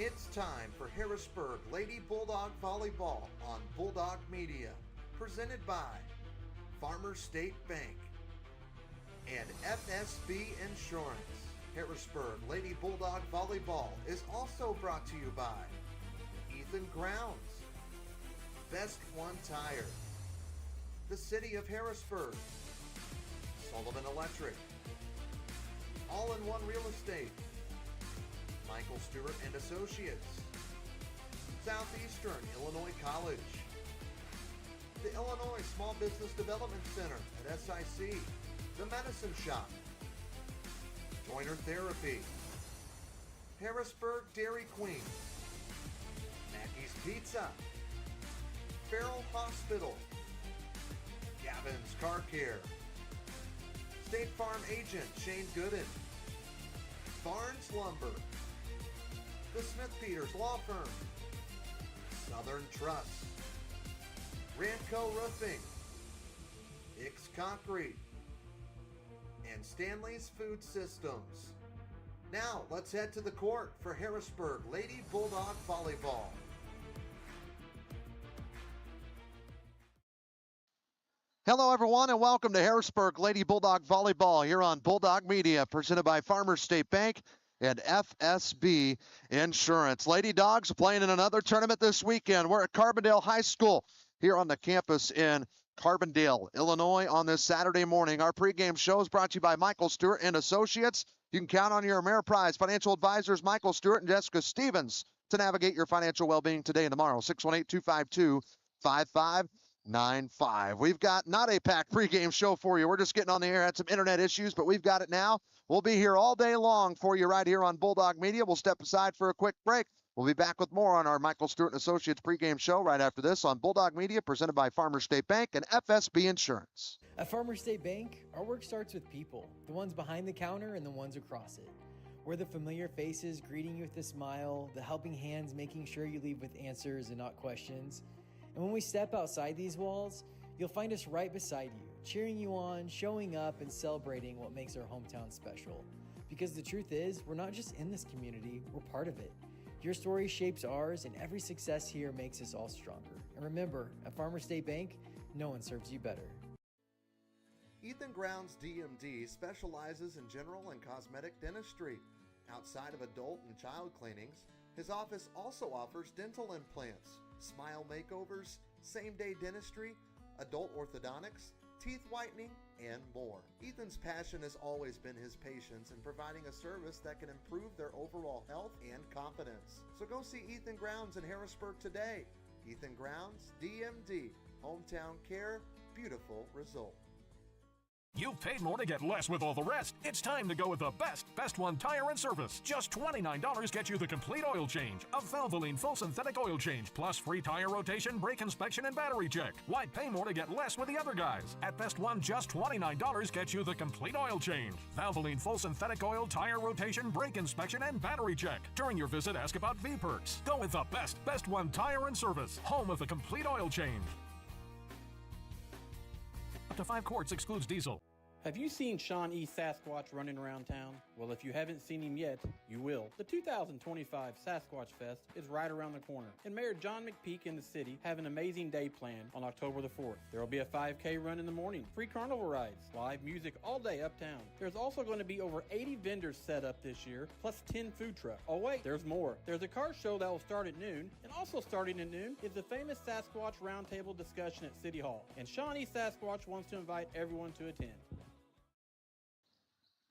It's time for Harrisburg Lady Bulldog Volleyball on Bulldog Media, presented by Farmers State Bank and FSB Insurance. Harrisburg Lady Bulldog Volleyball is also brought to you by Ethan Grounds, Best One Tire, the City of Harrisburg, Sullivan Electric, All-in-One Real Estate, Michael Stewart and Associates, Southeastern Illinois College, the Illinois Small Business Development Center at SIC, The Medicine Shop, Joiner Therapy, Harrisburg Dairy Queen, Mackey's Pizza, Farrell Hospital, Gavin's Car Care, State Farm Agent Shane Gooden, Barnes Lumber, the Smith Peters Law Firm, Southern Trust, Ramco Roofing, Ix Concrete, and Stanley's Food Systems. Now, let's head to the court for Harrisburg Lady Bulldog Volleyball. Hello, everyone, and welcome to Harrisburg Lady Bulldog Volleyball here on Bulldog Media, presented by Farmers State Bank and FSB Insurance. Lady Dogs playing in another tournament this weekend. We're at Carbondale High School here on the campus in Carbondale, Illinois on this Saturday morning. Our pregame show is brought to you by Michael Stewart and Associates. You can count on your Ameriprise financial advisors, Michael Stewart and Jessica Stevens, to navigate your financial well-being today and tomorrow. 618-252-5595. We've got not a packed pregame show for you. We're just getting on the air. Had some internet issues, but we've got it now. We'll be here all day long for you right here on Bulldog Media. We'll step aside for a quick break. We'll be back with more on our Michael Stewart and Associates pregame show right after this on Bulldog Media, presented by Farmers State Bank and FSB Insurance. At Farmers State Bank, our work starts with people, the ones behind the counter and the ones across it. We're the familiar faces greeting you with a smile, the helping hands making sure you leave with answers and not questions. And when we step outside these walls, you'll find us right beside you, cheering you on, showing up, and celebrating what makes our hometown special. Because the truth is, we're not just in this community, we're part of it. Your story shapes ours, and every success here makes us all stronger. And remember, at Farmers State Bank, no one serves you better. Ethan Grounds DMD specializes in general and cosmetic dentistry. Outside of adult and child cleanings, his office also offers dental implants, smile makeovers, same-day dentistry, adult orthodontics, teeth whitening, and more. Ethan's passion has always been his patients in providing a service that can improve their overall health and confidence. So go see Ethan Grounds in Harrisburg today. Ethan Grounds, DMD, hometown care, beautiful result. You've paid more to get less with all the rest. It's time to go with the Best One Tire and Service. Just $29 gets you the complete oil change, a Valvoline full synthetic oil change, plus free tire rotation, brake inspection, and battery check. Why pay more to get less with the other guys? At Best One, just $29 gets you the complete oil change, Valvoline full synthetic oil, tire rotation, brake inspection, and battery check. During your visit, ask about V-Perks. Go with the Best One Tire and Service, home of the complete oil change. Up to 5 quarts excludes diesel. Have you seen Sean E. Sasquatch running around town? Well, if you haven't seen him yet, you will. The 2025 Sasquatch Fest is right around the corner, and Mayor John McPeak and the city have an amazing day planned on October the 4th. There will be a 5K run in the morning, free carnival rides, live music all day uptown. There's also going to be over 80 vendors set up this year, plus 10 food trucks. Oh wait, there's more. There's a car show that will start at noon, and also starting at noon is the famous Sasquatch Roundtable discussion at City Hall. And Sean E. Sasquatch wants to invite everyone to attend.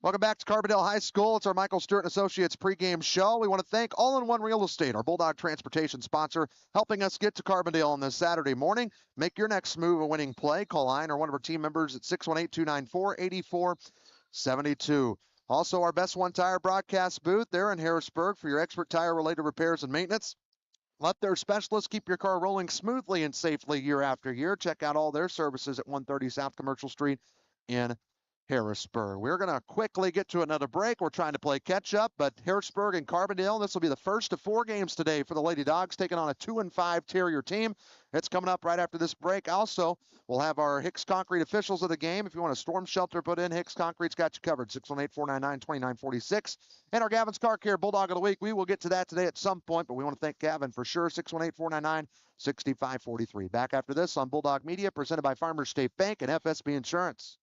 Welcome back to Carbondale High School. It's our Michael Stewart and Associates pregame show. We want to thank All-in-One Real Estate, our Bulldog transportation sponsor, helping us get to Carbondale on this Saturday morning. Make your next move a winning play. Call Ian or one of our team members at 618-294-8472. Also, our Best One Tire broadcast booth there in Harrisburg for your expert tire-related repairs and maintenance. Let their specialists keep your car rolling smoothly and safely year after year. Check out all their services at 130 South Commercial Street in Harrisburg. We're going to quickly get to another break. We're trying to play catch up, but Harrisburg and Carbondale, this will be the first of 4 games today for the Lady Dogs, taking on a 2-5 Terrier team. It's coming up right after this break. Also, we'll have our Hicks Concrete officials of the game. If you want a storm shelter put in, Hicks Concrete's got you covered. 618-499-2946. And our Gavin's Car Care Bulldog of the Week. We will get to that today at some point, but we want to thank Gavin for sure. 618-499-6543. Back after this on Bulldog Media, presented by Farmers State Bank and FSB Insurance.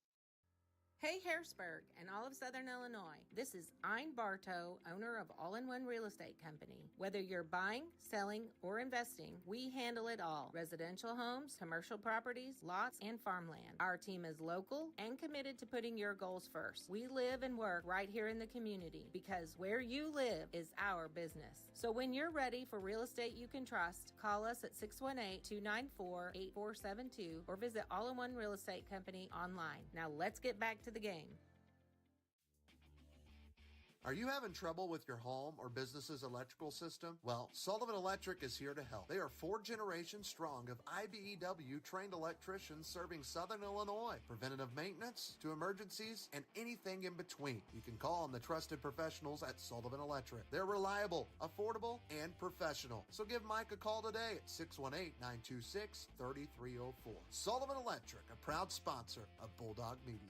Hey Harrisburg and all of Southern Illinois. This is Ein Bartow, owner of All-in-One Real Estate Company. Whether you're buying, selling, or investing, we handle it all. Residential homes, commercial properties, lots, and farmland. Our team is local and committed to putting your goals first. We live and work right here in the community because where you live is our business. So when you're ready for real estate you can trust, call us at 618-294-8472 or visit All-in-One Real Estate Company online. Now let's get back to the game. Are you having trouble with your home or business's electrical system? Well, Sullivan Electric is here to help. They are 4 generations strong of IBEW trained electricians serving Southern Illinois. Preventative maintenance to emergencies and anything in between. You can call on the trusted professionals at Sullivan Electric. They're reliable, affordable, and professional. So give Mike a call today at 618-926-3304. Sullivan Electric, a proud sponsor of Bulldog Media.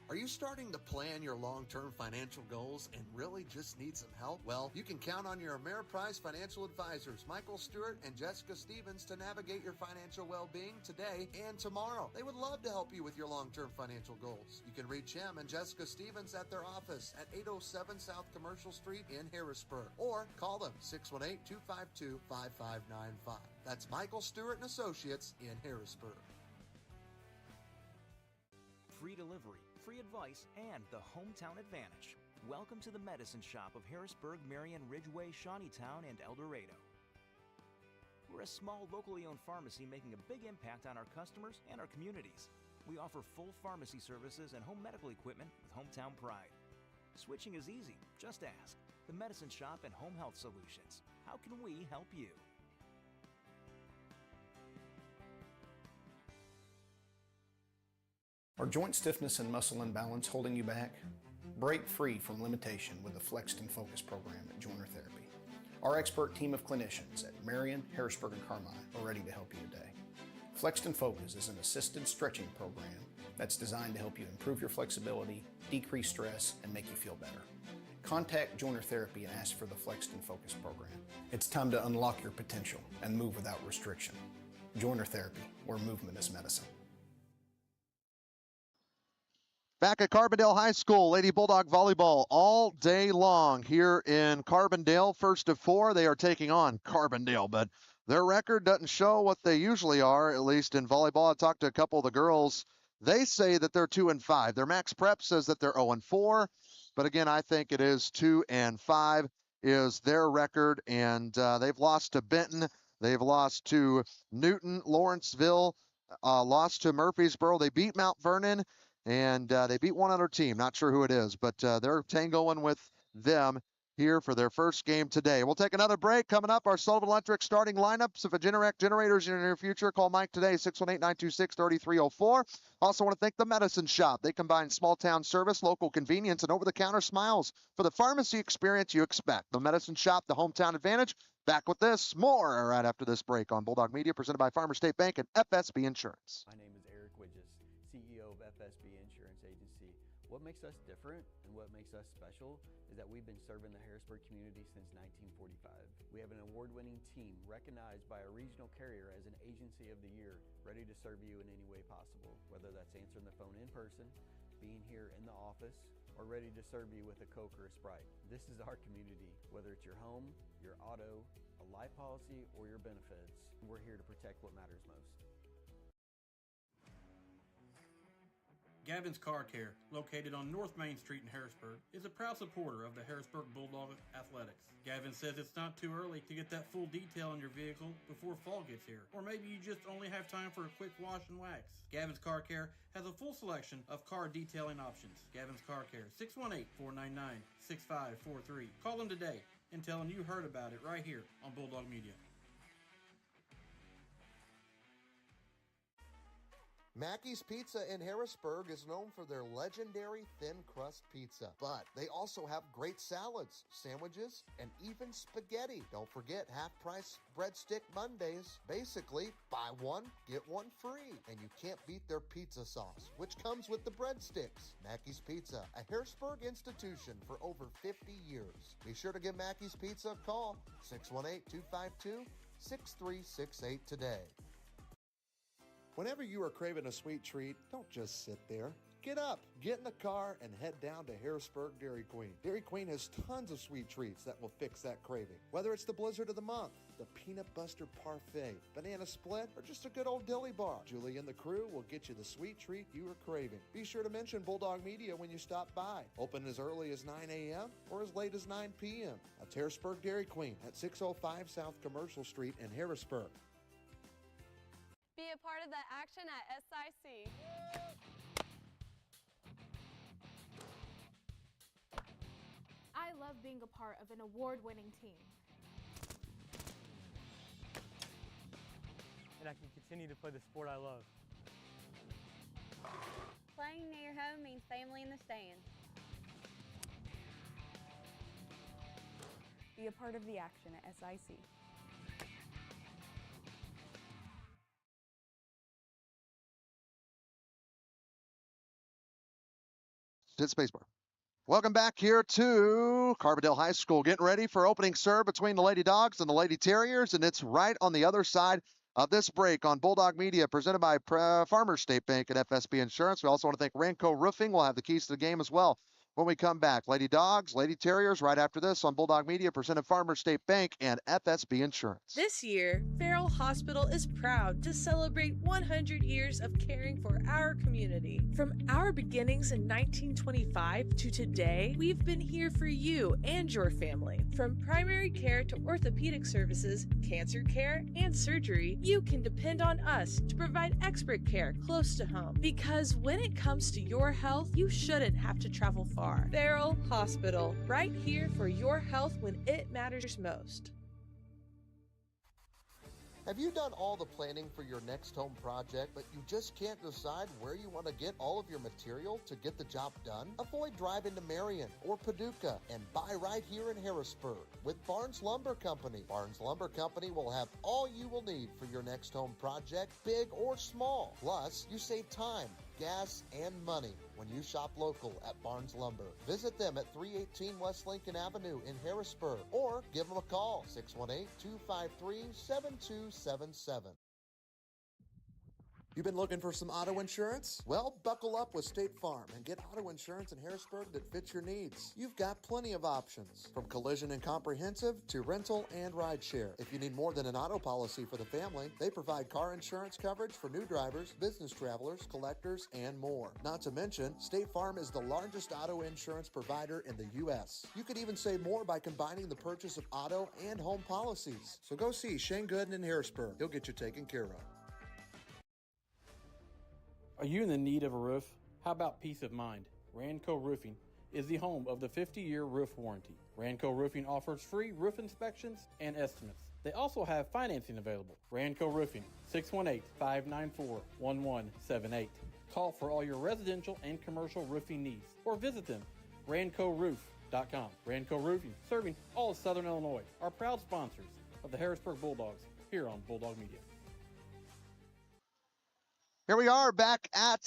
Are you starting to plan your long-term financial goals and really just need some help? Well, you can count on your Ameriprise financial advisors, Michael Stewart and Jessica Stevens, to navigate your financial well-being today and tomorrow. They would love to help you with your long-term financial goals. You can reach him and Jessica Stevens at their office at 807 South Commercial Street in Harrisburg, or call them 618-252-5595. That's Michael Stewart and Associates in Harrisburg. Free delivery, free advice, and the hometown advantage. Welcome to the Medicine Shop of Harrisburg, Marion, Ridgeway, Shawneetown, and El Dorado. We're a small, locally owned pharmacy making a big impact on our customers and our communities. We offer full pharmacy services and home medical equipment with hometown pride. Switching is easy. Just ask. The Medicine Shop and Home Health Solutions. How can we help you? Are joint stiffness and muscle imbalance holding you back? Break free from limitation with the Flexed and Focus program at Joiner Therapy. Our expert team of clinicians at Marion, Harrisburg, and Carmine are ready to help you today. Flexed and Focus is an assisted stretching program that's designed to help you improve your flexibility, decrease stress, and make you feel better. Contact Joiner Therapy and ask for the Flexed and Focus program. It's time to unlock your potential and move without restriction. Joiner Therapy, where movement is medicine. Back at Carbondale High School, Lady Bulldog Volleyball all day long here in Carbondale. First of 4, they are taking on Carbondale, but their record doesn't show what they usually are, at least in volleyball. I talked to a couple of the girls. They say that they're 2-5. Their max prep says that they're 0-4, but again, I think it is 2-5 is their record, and they've lost to Benton. They've lost to Newton, Lawrenceville, lost to Murfreesboro. They beat Mount Vernon. And they beat one other team. Not sure who it is, but they're tangoing with them here for their first game today. We'll take another break. Coming up, our Sullivan Electric starting lineups. If a Generac generator is in your near future, call Mike today, 618-926-3304. Also want to thank the Medicine Shop. They combine small town service, local convenience, and over-the-counter smiles for the pharmacy experience you expect. The Medicine Shop, the hometown advantage. Back with this, more right after this break on Bulldog Media, presented by Farmers State Bank and FSB Insurance. My name is CEO of FSB Insurance Agency. What makes us different and what makes us special is that we've been serving the Harrisburg community since 1945. We have an award-winning team recognized by a regional carrier as an agency of the year, ready to serve you in any way possible, whether that's answering the phone in person, being here in the office, or ready to serve you with a Coke or a Sprite. This is our community, whether it's your home, your auto, a life policy, or your benefits. We're here to protect what matters most. Gavin's Car Care, located on North Main Street in Harrisburg, is a proud supporter of the Harrisburg Bulldog Athletics. Gavin says it's not too early to get that full detail on your vehicle before fall gets here, or maybe you just only have time for a quick wash and wax. Gavin's Car Care has a full selection of car detailing options. Gavin's Car Care, 618-499-6543. Call them today and tell them you heard about it right here on Bulldog Media. Mackey's Pizza in Harrisburg is known for their legendary thin crust pizza, but they also have great salads, sandwiches, and even spaghetti. Don't forget half-price breadstick Mondays. Basically, buy one, get one free. And you can't beat their pizza sauce, which comes with the breadsticks. Mackey's Pizza, a Harrisburg institution for over 50 years. Be sure to give Mackey's Pizza a call, 618-252-6368 today. Whenever you are craving a sweet treat, don't just sit there. Get up, get in the car, and head down to Harrisburg Dairy Queen. Dairy Queen has tons of sweet treats that will fix that craving. Whether it's the Blizzard of the Month, the Peanut Buster Parfait, Banana Split, or just a good old dilly bar, Julie and the crew will get you the sweet treat you are craving. Be sure to mention Bulldog Media when you stop by. Open as early as 9 a.m. or as late as 9 p.m. That's Harrisburg Dairy Queen at 605 South Commercial Street in Harrisburg. Be a part of the action at SIC. I love being a part of an award-winning team. And I can continue to play the sport I love. Playing near home means family in the stands. Be a part of the action at SIC. Hit spacebar. Welcome back here to Carbondale High School. Getting ready for opening serve between the Lady Dogs and the Lady Terriers, and it's right on the other side of this break on Bulldog Media, presented by Farmers State Bank and FSB Insurance. We also want to thank Ranco Roofing. We'll have the keys to the game as well when we come back. Lady Dogs, Lady Terriers, right after this on Bulldog Media, presented Farmers State Bank and FSB Insurance. This year, Farrell Hospital is proud to celebrate 100 years of caring for our community. From our beginnings in 1925 to today, we've been here for you and your family. From primary care to orthopedic services, cancer care, and surgery, you can depend on us to provide expert care close to home. Because when it comes to your health, you shouldn't have to travel far. Farrell Hospital, right here for your health when it matters most. Have you done all the planning for your next home project, but you just can't decide where you want to get all of your material to get the job done? Avoid driving to Marion or Paducah and buy right here in Harrisburg with Barnes Lumber Company. Barnes Lumber Company will have all you will need for your next home project, big or small. Plus, you save time, gas, and money when you shop local at Barnes Lumber. Visit them at 318 West Lincoln Avenue in Harrisburg or give them a call, 618-253-7277. You've been looking for some auto insurance? Well, buckle up with State Farm and get auto insurance in Harrisburg that fits your needs. You've got plenty of options, from collision and comprehensive to rental and rideshare. If you need more than an auto policy for the family, they provide car insurance coverage for new drivers, business travelers, collectors, and more. Not to mention, State Farm is the largest auto insurance provider in the U.S. You could even save more by combining the purchase of auto and home policies. So go see Shane Gooden in Harrisburg. He'll get you taken care of. Are you in the need of a roof? How about peace of mind? Ranco Roofing is the home of the 50-year roof warranty. Ranco Roofing offers free roof inspections and estimates. They also have financing available. Ranco Roofing, 618-594-1178. Call for all your residential and commercial roofing needs or visit them, rancoroof.com. Ranco Roofing, serving all of Southern Illinois, are proud sponsors of the Harrisburg Bulldogs here on Bulldog Media. Here we are back at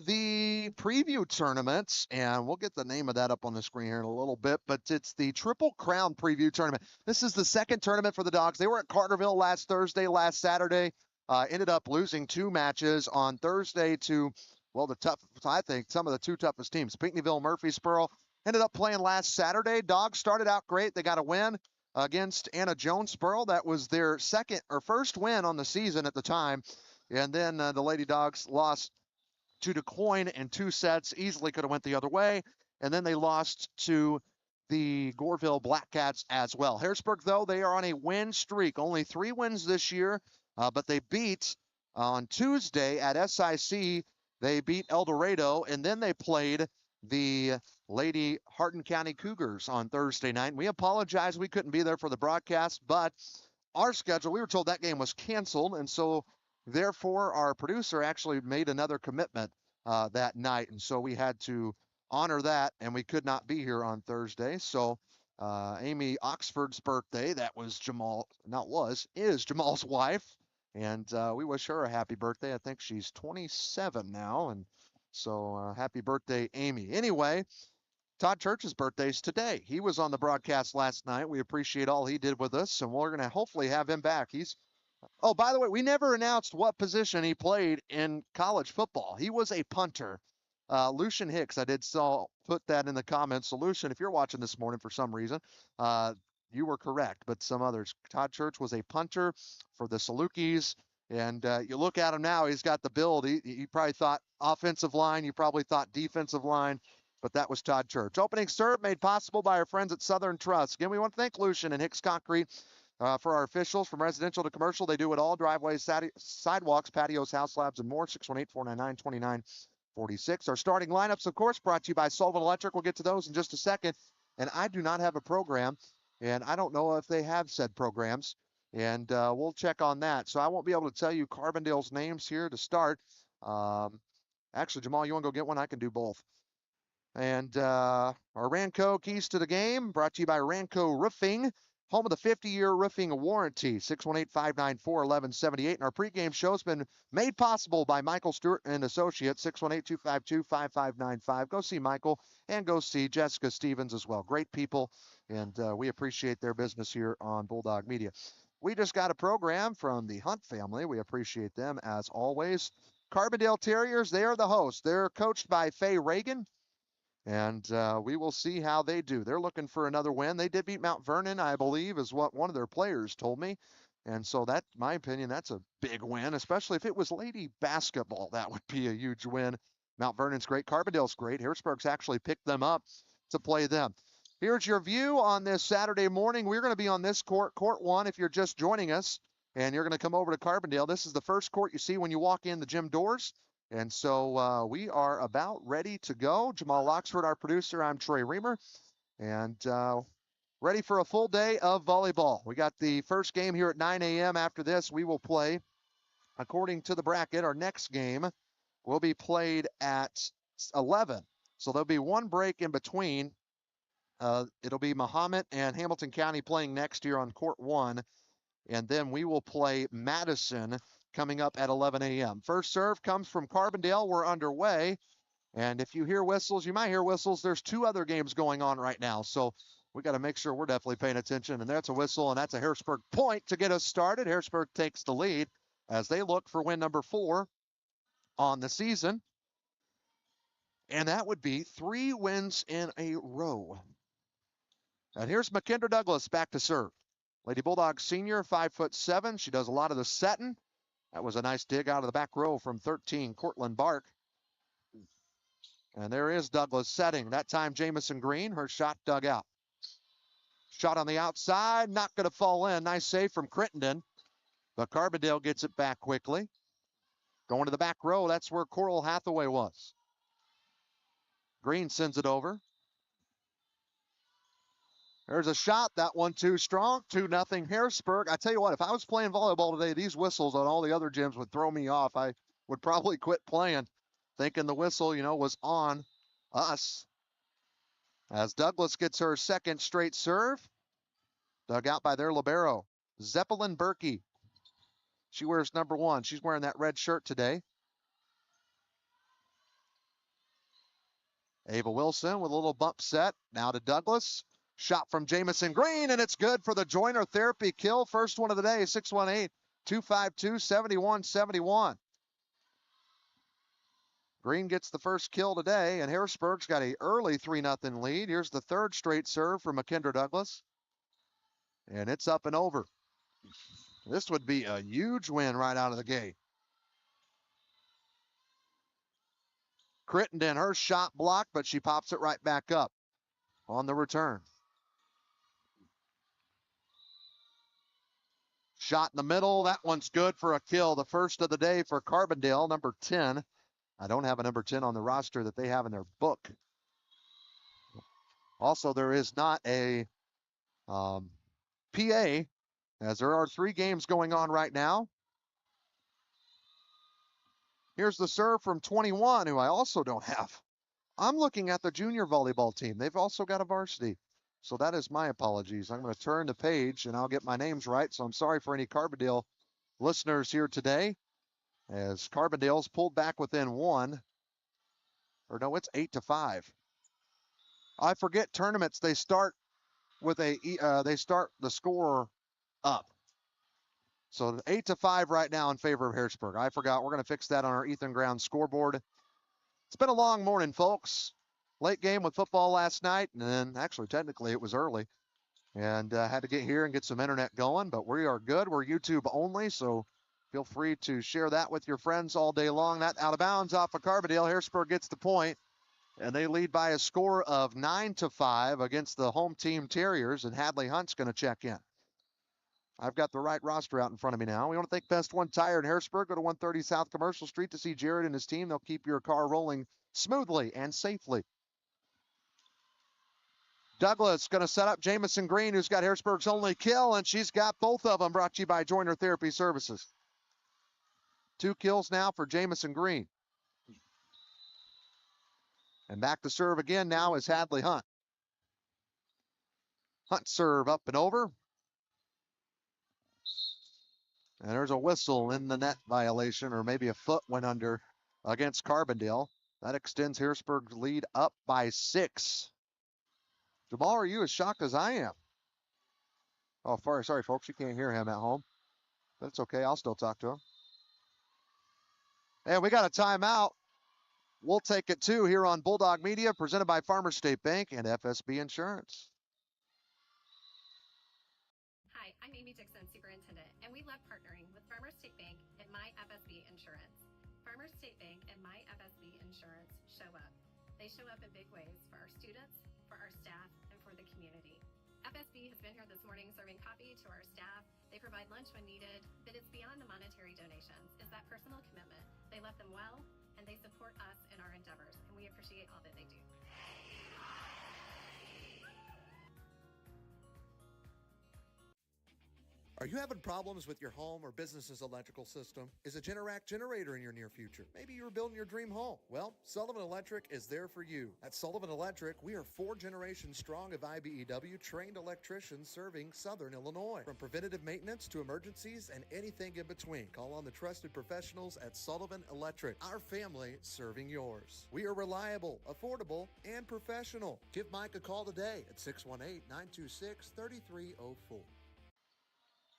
the preview tournaments, and we'll get the name of that up on the screen here in a little bit, but it's the Triple Crown preview tournament. This is the second tournament for the Dogs. They were at Carterville last Saturday, ended up losing two matches on Thursday to, well, I think some of the two toughest teams. Pinckneyville, Murfreesboro ended up playing last Saturday. Dogs started out great. They got a win against Anna Jonesboro. That was their first win on the season at the time. And then the Lady Dogs lost to DeCoin in two sets. Easily could have went the other way. And then they lost to the Goreville Black Cats as well. Harrisburg, though, they are on a win streak. Only 3 wins this year, but they beat on Tuesday at SIC. They beat El Dorado, and then they played the Lady Hardin County Cougars on Thursday night. We apologize we couldn't be there for the broadcast, but our schedule, we were told that game was canceled, and so Therefore, our producer actually made another commitment that night, and so we had to honor that, and we could not be here on Thursday. So Amy Oxford's birthday, that was Jamal, not was, is Jamal's wife, and we wish her a happy birthday. I think she's 27 now, and so happy birthday, Amy. Anyway, Todd Church's birthday's today. He was on the broadcast last night. We appreciate all he did with us, and we're going to hopefully have him back. Oh, by the way, we never announced what position he played in college football. He was a punter. Lucian Hicks, I did put that in the comments. So, Lucian, if you're watching this morning for some reason, you were correct, but some others. Todd Church was a punter for the Salukis, and you look at him now, he's got the build. He probably thought offensive line. You probably thought defensive line, but that was Todd Church. Opening serve made possible by our friends at Southern Trust. Again, we want to thank Lucian and Hicks Concrete. For our officials, from residential to commercial, they do it all. Driveways, sidewalks, patios, house slabs, and more. 618-499-2946. Our starting lineups, of course, brought to you by Sullivan Electric. We'll get to those in just a second. And I do not have a program, and I don't know if they have said programs. And we'll check on that. So I won't be able to tell you Carbondale's names here to start. Actually, Jamal, you want to go get one? I can do both. And our Ranco keys to the game, brought to you by Ranco Roofing, home of the 50-year roofing warranty, 618-594-1178. And our pregame show has been made possible by Michael Stewart and Associates, 618-252-5595. Go see Michael and go see Jessica Stevens as well. Great people, and we appreciate their business here on Bulldog Media. We just got a program from the Hunt family. We appreciate them as always. Carbondale Terriers, they are the hosts. They're coached by Faye Reagan. And we will see how they do. They're looking for another win. They did beat Mount Vernon, I believe, is what one of their players told me. And so that, in my opinion, that's a big win, especially if it was lady basketball. That would be a huge win. Mount Vernon's great. Carbondale's great. Harrisburg's actually picked them up to play them. Here's your view on this Saturday morning. We're going to be on this court, Court 1, if you're just joining us, and you're going to come over to Carbondale. This is the first court you see when you walk in the gym doors. And so we are about ready to go. Jamal Oxford, our producer. I'm Troy Reamer. And ready for a full day of volleyball. We got the first game here at 9 a.m. After this, we will play, according to the bracket, our next game will be played at 11. So there'll be one break in between. It'll be Mahomet and Hamilton County playing next year on Court 1. And then we will play Madison coming up at 11 a.m. First serve comes from Carbondale. We're underway. And if you hear whistles, you might hear whistles. There's two other games going on right now. So we got to make sure we're definitely paying attention. And that's a whistle, and that's a Harrisburg point to get us started. Harrisburg takes the lead as they look for win number 4 on the season. And that would be 3 wins in a row. And here's McKendra Douglas back to serve. Lady Bulldog senior, 5'7". She does a lot of the setting. That was a nice dig out of the back row from 13, Cortland Bark. And there is Douglas setting. That time, Jamison Green, her shot dug out. Shot on the outside, not going to fall in. Nice save from Crittenden. But Carbondale gets it back quickly. Going to the back row, that's where Coral Hathaway was. Green sends it over. There's a shot. That one too strong. 2-0 Harrisburg. I tell you what, if I was playing volleyball today, these whistles on all the other gyms would throw me off. I would probably quit playing, thinking the whistle, was on us. As Douglas gets her second straight serve. Dug out by their libero, Zeppelin Berkey. She wears number 1. She's wearing that red shirt today. Ava Wilson with a little bump set. Now to Douglas. Shot from Jamison Green, and it's good for the joiner therapy kill. First one of the day, 618-252-7171. Green gets the first kill today, and Harrisburg's got an early 3-0 lead. Here's the third straight serve for McKendra Douglas. And it's up and over. This would be a huge win right out of the gate. Crittenden, her shot blocked, but she pops it right back up on the return. Shot in the middle. That one's good for a kill. The first of the day for Carbondale, number 10. I don't have a number 10 on the roster that they have in their book. Also, there is not a PA, as there are 3 games going on right now. Here's the serve from 21, who I also don't have. I'm looking at the junior volleyball team. They've also got a varsity. So that is my apologies. I'm going to turn the page and I'll get my names right. So I'm sorry for any Carbondale listeners here today, as Carbondale's pulled back within one. Or no, it's 8-5. I forget tournaments. They start with they start the score up. So 8-5 right now in favor of Harrisburg. I forgot. We're going to fix that on our Ethan Ground scoreboard. It's been a long morning, folks. Late game with football last night, and then actually technically it was early, and had to get here and get some internet going, but we are good. We're YouTube only, so feel free to share that with your friends all day long. That out of bounds off of Carbondale. Harrisburg gets the point, and they lead by a score of 9-5 against the home team Terriers, and Hadley Hunt's going to check in. I've got the right roster out in front of me now. We want to thank Best One Tire in Harrisburg. Go to 130 South Commercial Street to see Jared and his team. They'll keep your car rolling smoothly and safely. Douglas going to set up Jamison Green, who's got Harrisburg's only kill, and she's got both of them, brought to you by Joiner Therapy Services. 2 kills now for Jamison Green. And back to serve again now is Hadley Hunt. Hunt serve up and over. And there's a whistle in the net violation, or maybe a foot went under against Carbondale. That extends Harrisburg's lead up by 6. Jamal, are you as shocked as I am? Oh, sorry, folks. You can't hear him at home. But it's okay. I'll still talk to him. And we got a timeout. We'll take it, too, here on Bulldog Media, presented by Farmers State Bank and FSB Insurance. Hi, I'm Amy Dixon, Superintendent, and we love partnering with Farmers State Bank and My FSB Insurance. Farmers State Bank and My FSB Insurance show up. They show up in big ways for our students, for our staff, and for the community. FSB has been here this morning serving coffee to our staff. They provide lunch when needed, but it's beyond the monetary donations. It's that personal commitment. They love them well, and they support us in our endeavors, and we appreciate all that they do. Are you having problems with your home or business's electrical system? Is a Generac generator in your near future? Maybe you were building your dream home. Well, Sullivan Electric is there for you. At Sullivan Electric, we are 4 generations strong of IBEW trained electricians serving Southern Illinois. From preventative maintenance to emergencies and anything in between, call on the trusted professionals at Sullivan Electric. Our family serving yours. We are reliable, affordable, and professional. Give Mike a call today at 618-926-3304.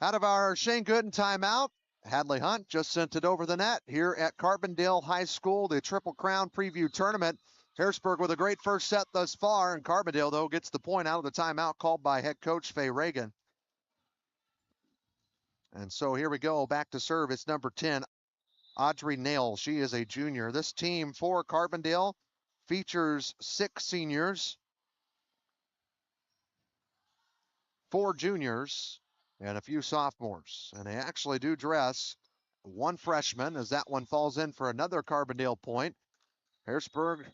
Out of our Shane Gooden timeout, Hadley Hunt just sent it over the net here at Carbondale High School, the Triple Crown Preview Tournament. Harrisburg with a great first set thus far, and Carbondale, though, gets the point out of the timeout called by head coach Faye Reagan. And so here we go, back to serve. It's number 10, Audrey Nail. She is a junior. This team for Carbondale features 6 seniors, 4 juniors, and a few sophomores. And they actually do dress 1 freshman, as that one falls in for another Carbondale point. Harrisburg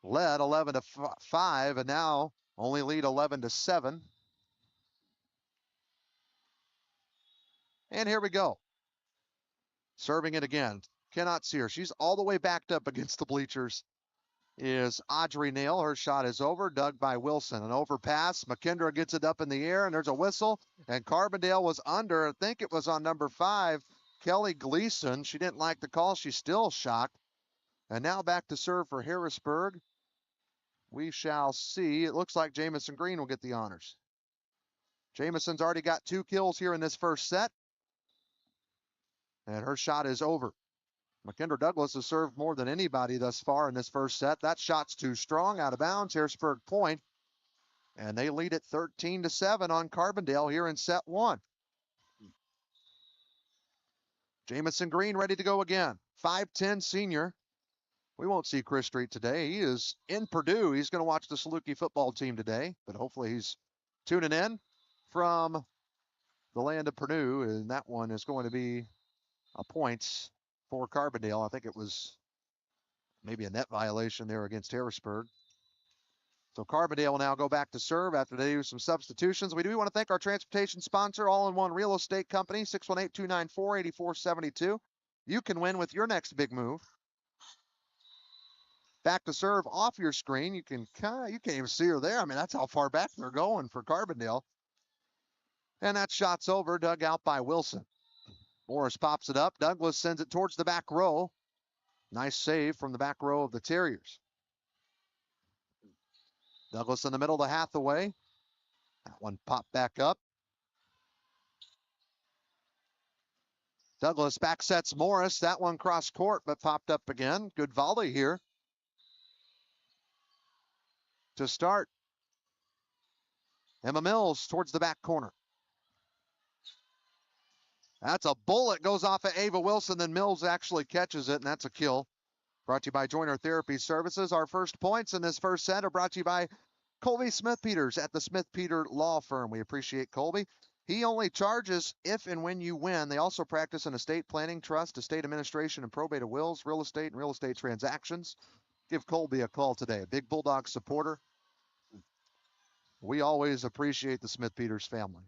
led 11-5, and now only lead 11-7. And here we go. Serving it again. Cannot see her. She's all the way backed up against the bleachers. Is Audrey Nail. Her shot is over, dug by Wilson. An overpass. McKendra gets it up in the air, and there's a whistle. And Carbondale was under. I think it was on number 5, Kelly Gleason. She didn't like the call. She's still shocked. And now back to serve for Harrisburg. We shall see. It looks like Jamison Green will get the honors. Jamison's already got 2 kills here in this first set. And her shot is over. McKendra Douglas has served more than anybody thus far in this first set. That shot's too strong, out of bounds. Harrisburg point. And they lead it 13-7 on Carbondale here in set 1. Jamison Green ready to go again. 5'10 senior. We won't see Chris Street today. He is in Purdue. He's going to watch the Saluki football team today, but hopefully he's tuning in from the land of Purdue, and that one is going to be a points for Carbondale. I think it was maybe a net violation there against Harrisburg. So Carbondale will now go back to serve after they do some substitutions. We do want to thank our transportation sponsor, All-in-One Real Estate Company, 618-294-8472. you can win with your next big move. Back to serve off your screen. You can't even see her there. I mean, that's how far back they're going for Carbondale. And that shot's over, dug out by Wilson. Morris pops it up. Douglas sends it towards the back row. Nice save from the back row of the Terriers. Douglas in the middle to Hathaway. That one popped back up. Douglas back sets Morris. That one cross court, but popped up again. Good volley here to start. Emma Mills towards the back corner. That's a bullet, goes off of Ava Wilson, then Mills actually catches it, and that's a kill. Brought to you by Joiner Therapy Services. Our first points in this first set are brought to you by Colby Smith-Peters at the Smith-Peter Law Firm. We appreciate Colby. He only charges if and when you win. They also practice in estate planning, trust, estate administration, and probate of wills, real estate, and real estate transactions. Give Colby a call today. A big Bulldog supporter. We always appreciate the Smith-Peters family.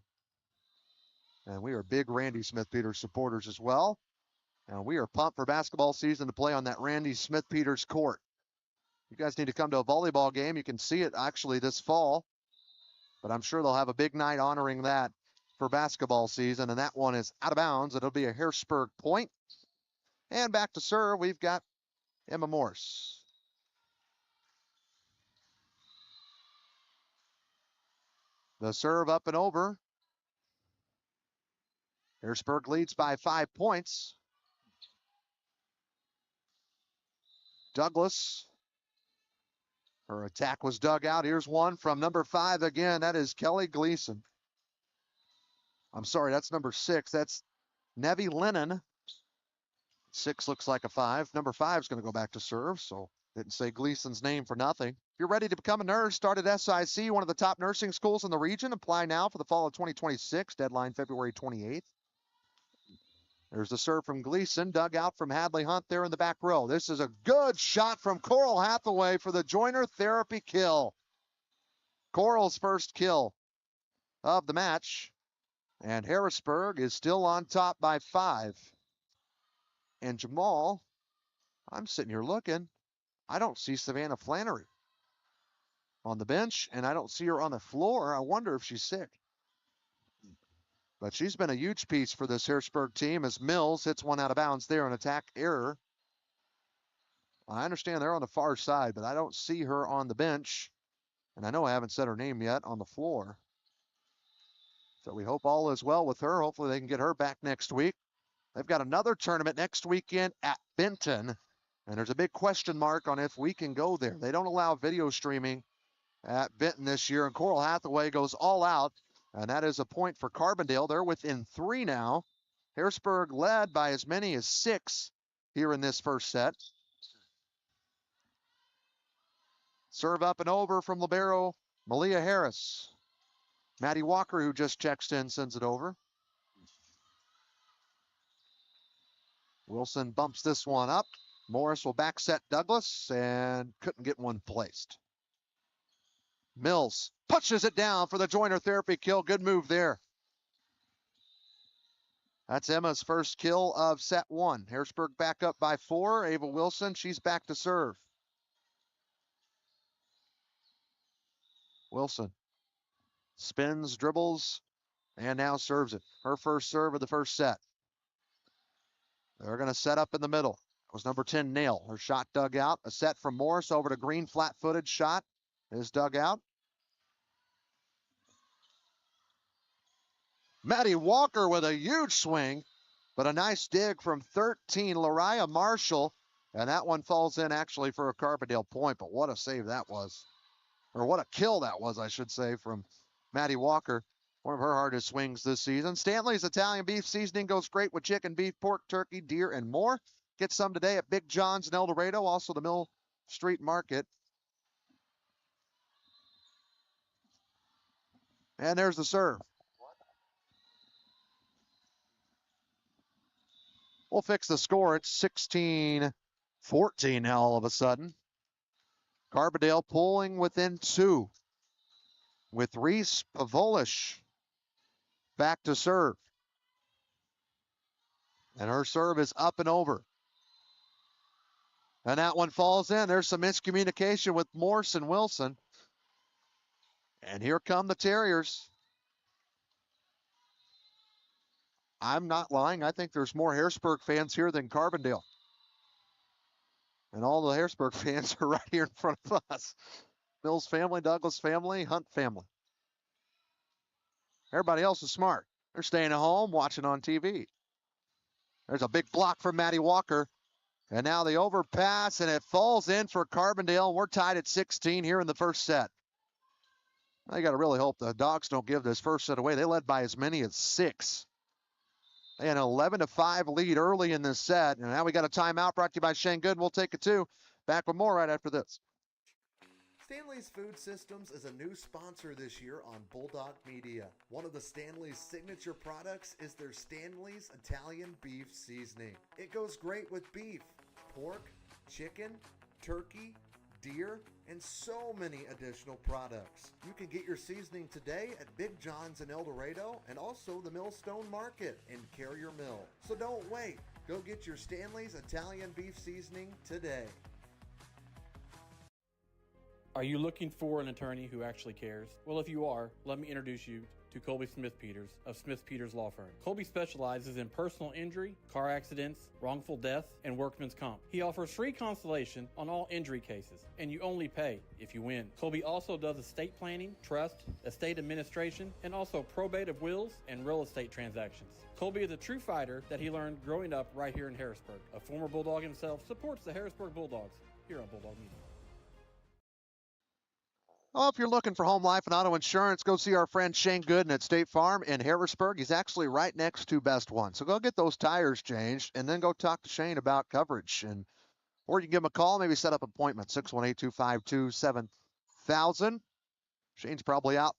And we are big Randy Smith-Peters supporters as well. And we are pumped for basketball season to play on that Randy Smith-Peters court. You guys need to come to a volleyball game. You can see it actually this fall. But I'm sure they'll have a big night honoring that for basketball season. And that one is out of bounds. It'll be a Harrisburg point. And back to serve, we've got Emma Morse. The serve up and over. Harrisburg leads by 5 points. Douglas. Her attack was dug out. Here's one from number 5 again. That is Kelly Gleason. I'm sorry, that's number 6. That's Nevi Lennon. 6 looks like a 5. Number 5 is going to go back to serve, so didn't say Gleason's name for nothing. If you're ready to become a nurse, start at SIC, one of the top nursing schools in the region. Apply now for the fall of 2026, deadline February 28th. There's the serve from Gleason, dug out from Hadley Hunt there in the back row. This is a good shot from Coral Hathaway for the Joiner Therapy kill. Coral's first kill of the match. And Harrisburg is still on top by 5. And Jamal, I'm sitting here looking. I don't see Savannah Flannery on the bench, and I don't see her on the floor. I wonder if she's sick. But she's been a huge piece for this Harrisburg team as Mills hits one out of bounds there, an attack error. I understand they're on the far side, but I don't see her on the bench. And I know I haven't said her name yet on the floor. So we hope all is well with her. Hopefully they can get her back next week. They've got another tournament next weekend at Benton. And there's a big question mark on if we can go there. They don't allow video streaming at Benton this year. And Coral Hathaway goes all out. And that is a point for Carbondale. They're within 3 now. Harrisburg led by as many as 6 here in this first set. Serve up and over from libero Malia Harris. Maddie Walker, who just checks in, sends it over. Wilson bumps this one up. Morris will back set Douglas and couldn't get one placed. Mills punches it down for the Joiner Therapy kill. Good move there. That's Emma's first kill of set 1. Harrisburg back up by 4. Ava Wilson, she's back to serve. Wilson spins, dribbles, and now serves it. Her first serve of the first set. They're going to set up in the middle. It was number 10, Nail. Her shot dug out. A set from Morris over to Green, flat-footed shot is dug out. Maddie Walker with a huge swing, but a nice dig from 13, Lariah Marshall. And that one falls in actually for a Carbondale point, but what a save that was. Or what a kill that was, I should say, from Maddie Walker. One of her hardest swings this season. Stanley's Italian beef seasoning goes great with chicken, beef, pork, turkey, deer, and more. Get some today at Big John's in El Dorado, also the Mill Street Market. And there's the serve. We'll fix the score. It's 16-14 now all of a sudden. Carbondale pulling within 2 with Reese Pavolish back to serve. And her serve is up and over. And that one falls in. There's some miscommunication with Morse and Wilson. And here come the Terriers. I'm not lying. I think there's more Harrisburg fans here than Carbondale. And all the Harrisburg fans are right here in front of us. Mills family, Douglas family, Hunt family. Everybody else is smart. They're staying at home, watching on TV. There's a big block from Maddie Walker. And now the overpass, and it falls in for Carbondale. We're tied at 16 here in the first set. They got to really hope the Dogs don't give this first set away. They led by as many as 6. They had an 11-5 lead early in this set. And now we got a timeout brought to you by Shane Good. We'll take it too. Back with more right after this. Stanley's Food Systems is a new sponsor this year on Bulldog Media. One of the Stanley's signature products is their Stanley's Italian Beef Seasoning. It goes great with beef, pork, chicken, turkey, deer, and so many additional products. You can get your seasoning today at Big John's in El Dorado and also the Millstone Market in Carrier Mill. So don't wait. Go get your Stanley's Italian Beef Seasoning today. Are you looking for an attorney who actually cares? Well, if you are, let me introduce you to Colby Smith-Peters of Smith-Peters Law Firm. Colby specializes in personal injury, car accidents, wrongful death, and workman's comp. He offers free consultation on all injury cases, and you only pay if you win. Colby also does estate planning, trust, estate administration, and also probate of wills and real estate transactions. Colby is a true fighter that he learned growing up right here in Harrisburg. A former Bulldog himself, supports the Harrisburg Bulldogs here on Bulldog Media. Oh, if you're looking for home life and auto insurance, go see our friend Shane Gooden at State Farm in Harrisburg. He's actually right next to Best One. So go get those tires changed and then go talk to Shane about coverage. Or you can give him a call, maybe set up an appointment, 618-252-7000. Shane's probably out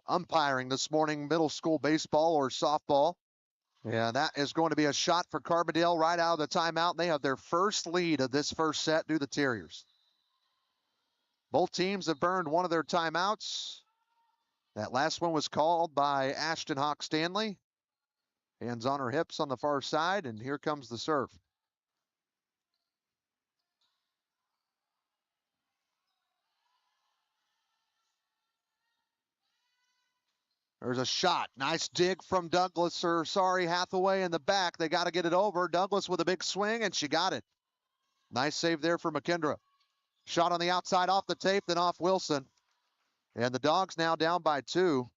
umpiring this morning, middle school baseball or softball. Yeah, that is going to be a shot for Carbondale right out of the timeout. They have their first lead of this first set due to the Terriers. Both teams have burned one of their timeouts. That last one was called by Ashton Hawk Stanley. Hands on her hips on the far side, and here comes the serve. There's a shot. Nice dig from Douglas, or sorry, Hathaway in the back. They got to get it over. Douglas with a big swing, and she got it. Nice save there for McKendra. Shot on the outside off the tape, then off Wilson. And the Dogs now down by 2.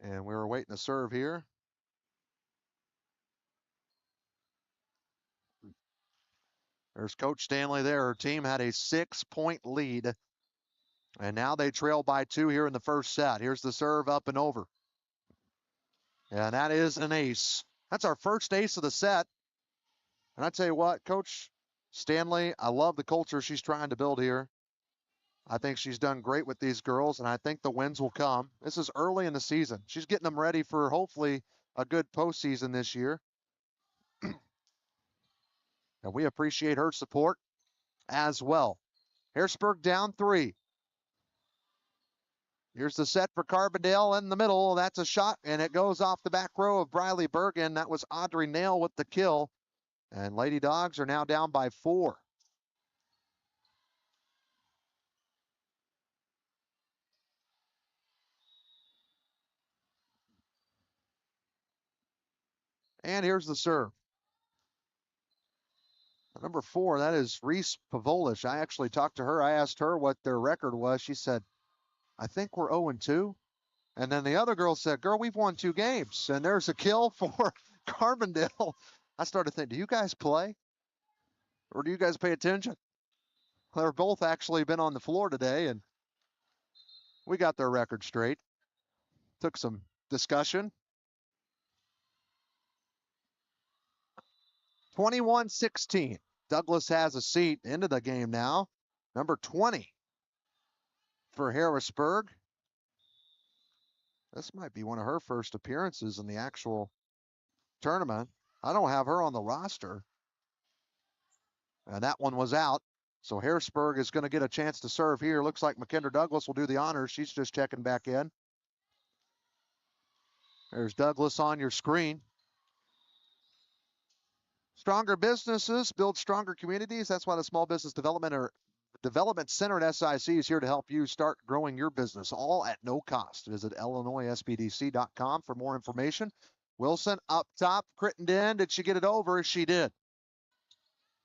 And we were waiting to serve here. There's Coach Stanley there. Her team had a 6-point lead. And now they trail by 2 here in the first set. Here's the serve up and over. And that is an ace. That's our first ace of the set. And I tell you what, Coach Stanley, I love the culture she's trying to build here. I think she's done great with these girls, and I think the wins will come. This is early in the season. She's getting them ready for hopefully a good postseason this year. And we appreciate her support as well. Harrisburg down 3. Here's the set for Carbondale in the middle. That's a shot, and it goes off the back row of Briley Bergen. That was Audrey Nail with the kill. And Lady Dogs are now down by 4. And here's the serve. Number 4, that is Reese Pavolish. I actually talked to her. I asked her what their record was. She said, I think we're 0-2. And then the other girl said, girl, we've won 2 games. And there's a kill for Carbondale. I started thinking, do you guys play? Or do you guys pay attention? They're both actually been on the floor today, and we got their record straight. Took some discussion. 21-16. Douglas has a seat into the game now. Number 20 for Harrisburg. This might be one of her first appearances in the actual tournament. I don't have her on the roster. And that one was out. So Harrisburg is going to get a chance to serve here. Looks like McKendra Douglas will do the honors. She's just checking back in. There's Douglas on your screen. Stronger businesses build stronger communities. That's why the Small Business Development Center at SIC is here to help you start growing your business, all at no cost. Visit illinoisspdc.com for more information. Wilson up top, Crittenden. Did she get it over? She did.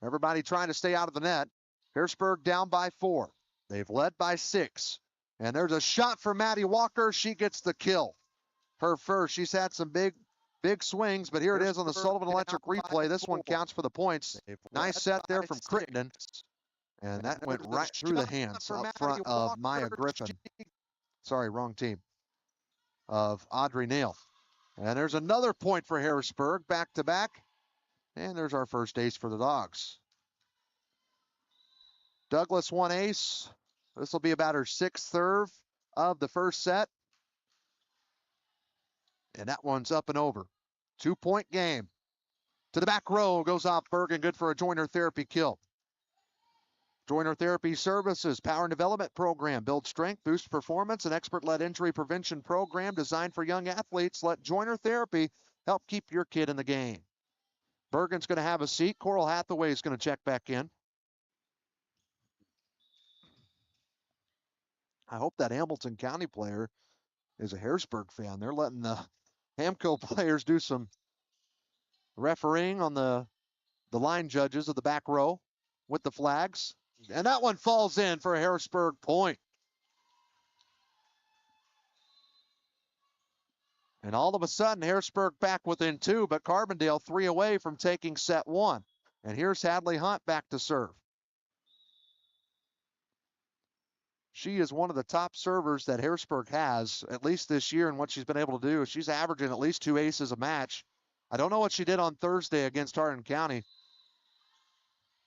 Everybody trying to stay out of the net. Harrisburg down by 4. They've led by 6. And there's a shot for Maddie Walker. She gets the kill. Her first. She's had some big swings, but here it is on the Sullivan Electric replay. This one counts for the points. Nice set there from Crittenden. And that went right through the hands up front of Maya Griffin. Sorry, wrong team. Of Audrey Nail. And there's another point for Harrisburg, back to back. And there's our first ace for the Dogs. Douglas one ace. This will be about her 6th serve of the first set. And that one's up and over. 2-point game. To the back row goes off Bergen, good for a Joiner Therapy kill. Joiner Therapy Services, Power and Development Program, build strength, boost performance, an expert-led injury prevention program designed for young athletes. Let Joiner Therapy help keep your kid in the game. Bergen's going to have a seat. Coral Hathaway is going to check back in. I hope that Hamilton County player is a Harrisburg fan. They're letting the Hamco players do some refereeing on the line judges of the back row with the flags. And that one falls in for a Harrisburg point. And all of a sudden, Harrisburg back within 2, but Carbondale 3 away from taking set 1. And here's Hadley Hunt back to serve. She is one of the top servers that Harrisburg has, at least this year, and what she's been able to do. She's averaging at least 2 aces a match. I don't know what she did on Thursday against Hardin County.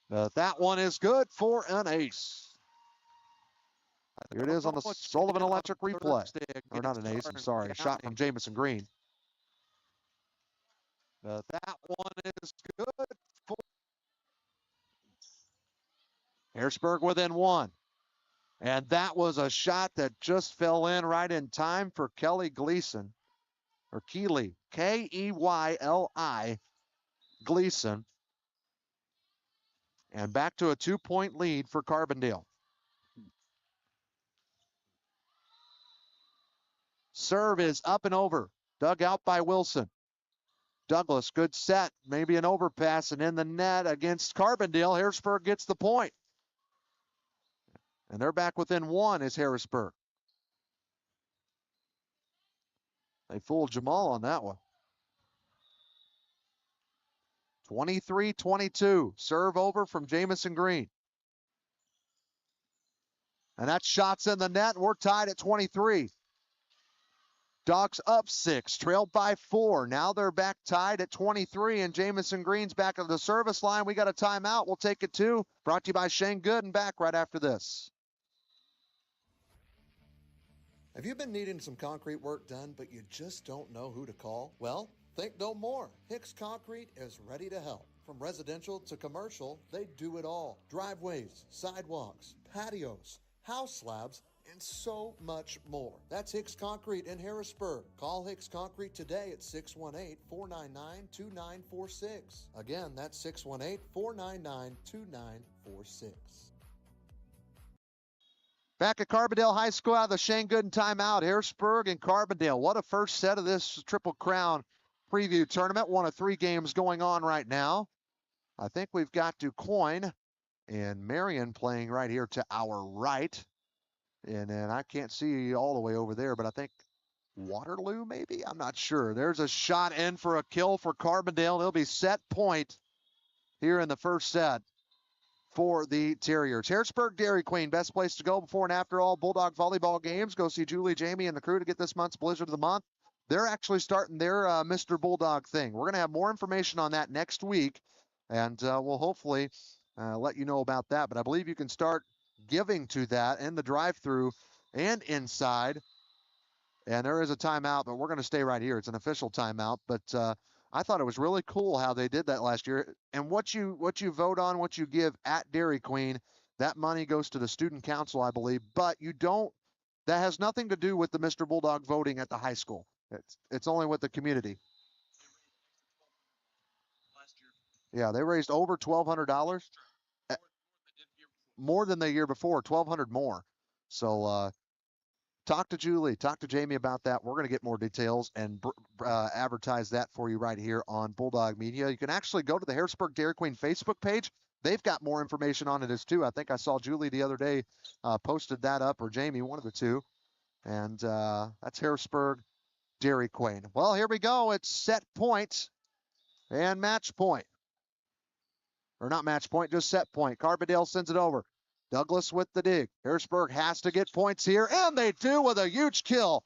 But that one is good for an ace. Here it is on the Sullivan Electric replay. Or not an ace, I'm sorry. A shot from Jamison Green. But that one is good for Harrisburg within 1. And that was a shot that just fell in right in time for Kelly Gleason. Or Keely. K-E-Y-L-I. Gleason. And back to a 2-point lead for Carbondale. Serve is up and over. Dug out by Wilson. Douglas, good set. Maybe an overpass and in the net against Carbondale. Harrisburg gets the point. And they're back within 1 is Harrisburg. They fooled Jamal on that one. 23-22. Serve over from Jamison Green. And that shot's in the net, and we're tied at 23. Dogs up 6, trailed by 4. Now they're back tied at 23, and Jamison Green's back at the service line. We got a timeout. We'll take it too. Brought to you by Shane Gooden. Back right after this. Have you been needing some concrete work done, but you just don't know who to call? Well, think no more. Hicks Concrete is ready to help. From residential to commercial, they do it all. Driveways, sidewalks, patios, house slabs, and so much more. That's Hicks Concrete in Harrisburg. Call Hicks Concrete today at 618-499-2946. Again, that's 618-499-2946. Back at Carbondale High School out of the Shane Gooden timeout. Harrisburg and Carbondale. What a first set of this Triple Crown preview tournament. 1 of 3 games going on right now. I think we've got DuQuoin and Marion playing right here to our right. And then I can't see all the way over there, but I think Waterloo maybe? I'm not sure. There's a shot in for a kill for Carbondale. It'll be set point here in the first set for the Terriers. Harrisburg Dairy Queen, best place to go before and after all Bulldog Volleyball games. Go see Julie, Jamie, and the crew to get this month's Blizzard of the Month. They're actually starting their Mr. Bulldog thing. We're going to have more information on that next week, and we'll hopefully let you know about that. But I believe you can start giving to that in the drive-through and inside. And there is a timeout, but we're going to stay right here. It's an official timeout, but I thought it was really cool how they did that last year. And what you vote on, what you give at Dairy Queen That money goes to the student council, I believe, but that has nothing to do with the Mr. Bulldog voting at the high school. It's only with the community. Yeah, they raised over $1,200. More than the year before, $1,200 more. So talk to Julie, talk to Jamie about that. We're going to get more details and advertise that for you right here on Bulldog Media. You can actually go to the Harrisburg Dairy Queen Facebook page. They've got more information on it as too. I think I saw Julie the other day posted that up, or Jamie, one of the two. And that's Harrisburg Dairy Queen. Well, here we go. It's set point and match point. Or not match point, just set point. Carbondale sends it over. Douglas with the dig. Harrisburg has to get points here, and they do with a huge kill.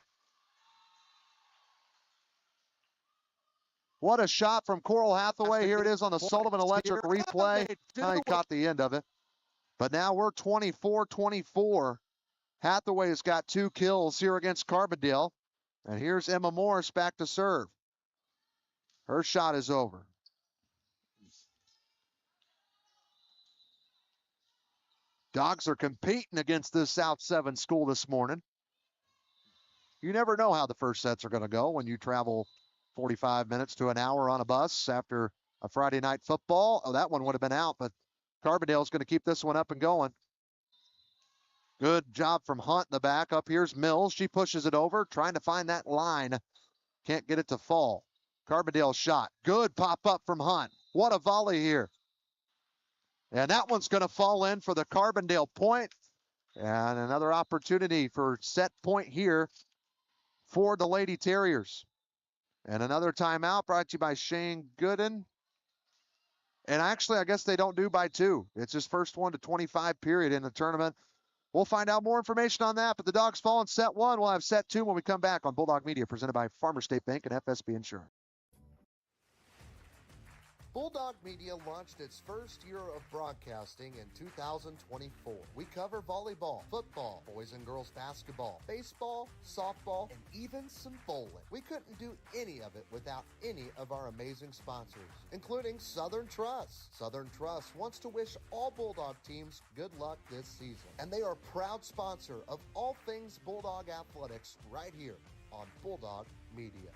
What a shot from Coral Hathaway. Here it is on the Sullivan Electric replay. He caught the end of it. But now we're 24-24. Hathaway's got 2 kills here against Carbondale. And here's Emma Morris back to serve. Her shot is over. Dogs are competing against this South 7 school this morning. You never know how the first sets are going to go when you travel 45 minutes to an hour on a bus after a Friday night football. Oh, that one would have been out, but Carbondale's going to keep this one up and going. Good job from Hunt in the back. Up here's Mills. She pushes it over, trying to find that line. Can't get it to fall. Carbondale's shot. Good pop up from Hunt. What a volley here. And that one's going to fall in for the Carbondale point. And another opportunity for set point here for the Lady Terriers. And another timeout brought to you by Shane Gooden. And actually, I guess they don't do by 2. It's his first 1 to 25 period in the tournament. We'll find out more information on that. But the Dogs fall in set 1. We'll have set 2 when we come back on Bulldog Media, presented by Farmers State Bank and FSB Insurance. Bulldog Media launched its first year of broadcasting in 2024. We cover volleyball, football, boys and girls basketball, baseball, softball, and even some bowling. We couldn't do any of it without any of our amazing sponsors, including Southern Trust. Southern Trust wants to wish all Bulldog teams good luck this season, and they are a proud sponsor of all things Bulldog athletics right here on Bulldog Media.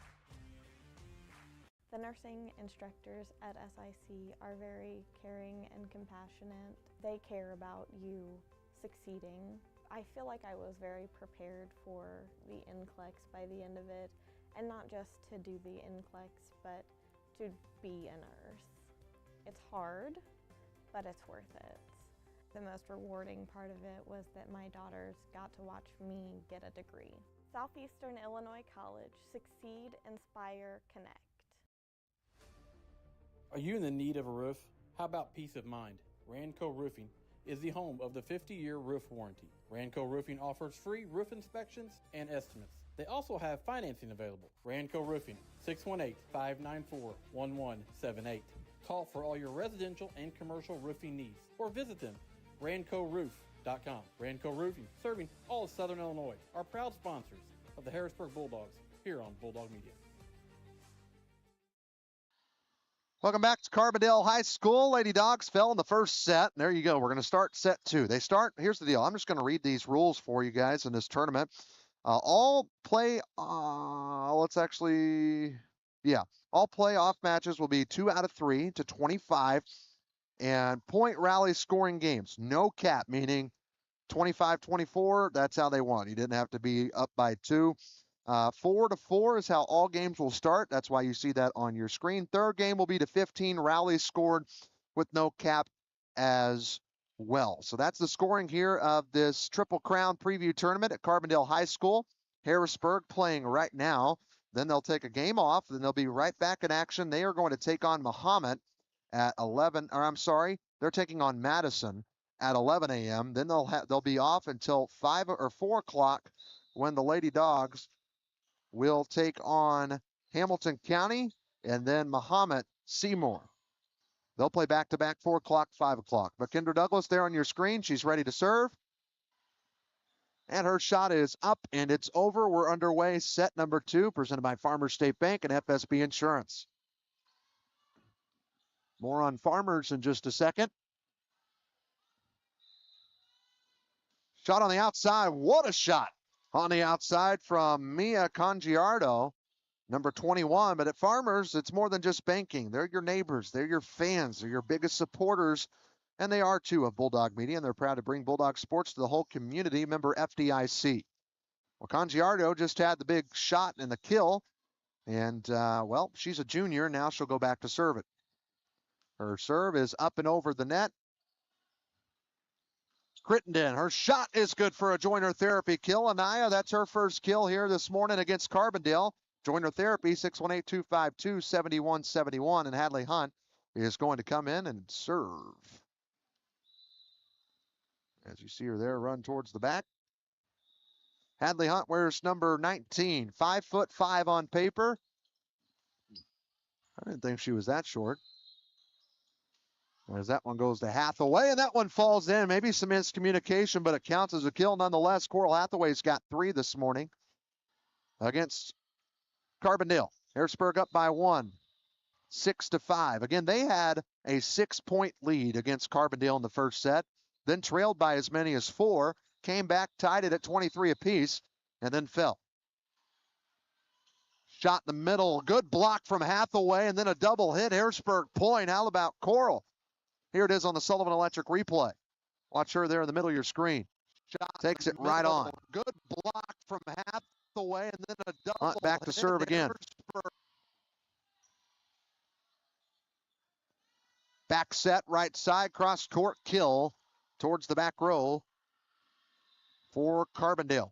The nursing instructors at SIC are very caring and compassionate. They care about you succeeding. I feel like I was very prepared for the NCLEX by the end of it, and not just to do the NCLEX, but to be a nurse. It's hard, but it's worth it. The most rewarding part of it was that my daughters got to watch me get a degree. Southeastern Illinois College. Succeed, inspire, connect. Are you in the need of a roof? How about peace of mind? Ranco Roofing is the home of the 50-year roof warranty. Ranco Roofing offers free roof inspections and estimates. They also have financing available. Ranco Roofing, 618-594-1178. Call for all your residential and commercial roofing needs, or visit them, rancoroof.com. Ranco Roofing, serving all of Southern Illinois, are proud sponsors of the Harrisburg Bulldogs here on Bulldog Media. Welcome back to Carbondale High School. Lady Dogs fell in the first set. There you go. We're going to start set 2. Here's the deal. I'm just going to read these rules for you guys in this tournament. All playoff matches will be 2 out of 3 to 25, and point rally scoring games. No cap, meaning 25-24, that's how they won. You didn't have to be up by 2. 4-4 is how all games will start. That's why you see that on your screen. Third game will be to 15 rallies scored with no cap as well. So that's the scoring here of this Triple Crown preview tournament at Carbondale High School. Harrisburg playing right now. Then they'll take a game off. Then they'll be right back in action. They are going to take on Mahomet at 11. Or I'm sorry, they're taking on Madison at 11 a.m. Then they'll be off until 5 or 4 o'clock when the Lady Dogs will take on Hamilton County and then Mahomet Seymour. They'll play back-to-back 4 o'clock, 5 o'clock. But Kendra Douglas there on your screen. She's ready to serve. And her shot is up, and it's over. We're underway. Set number 2, presented by Farmers State Bank and FSB Insurance. More on Farmers in just a second. Shot on the outside. What a shot on the outside from Mia Congiardo, number 21. But at Farmers, it's more than just banking. They're your neighbors. They're your fans. They're your biggest supporters. And they are, too, of Bulldog Media. And they're proud to bring Bulldog sports to the whole community. Member FDIC. Well, Congiardo just had the big shot and the kill. And, well, she's a junior. Now she'll go back to serve it. Her serve is up and over the net. Crittenden, her shot is good for a Joiner Therapy kill. Anaya, that's her first kill here this morning against Carbondale. Joiner Therapy, 618-252-7171. And Hadley Hunt is going to come in and serve. As you see her there, run towards the back. Hadley Hunt wears number 19, 5'5" on paper. I didn't think she was that short. As that one goes to Hathaway, and that one falls in. Maybe some miscommunication, but it counts as a kill nonetheless. Coral Hathaway's got 3 this morning against Carbondale. Harrisburg up by 1, 6-5. Again, they had a 6-point lead against Carbondale in the first set, then trailed by as many as 4, came back, tied it at 23 apiece, and then fell. Shot in the middle, good block from Hathaway, and then a double hit. Harrisburg point. How about Coral? Here it is on the Sullivan Electric replay. Watch her there in the middle of your screen. Shot takes it right on. Good block from Hathaway, and then a double back to serve again. Back set, right side, cross court kill towards the back row for Carbondale.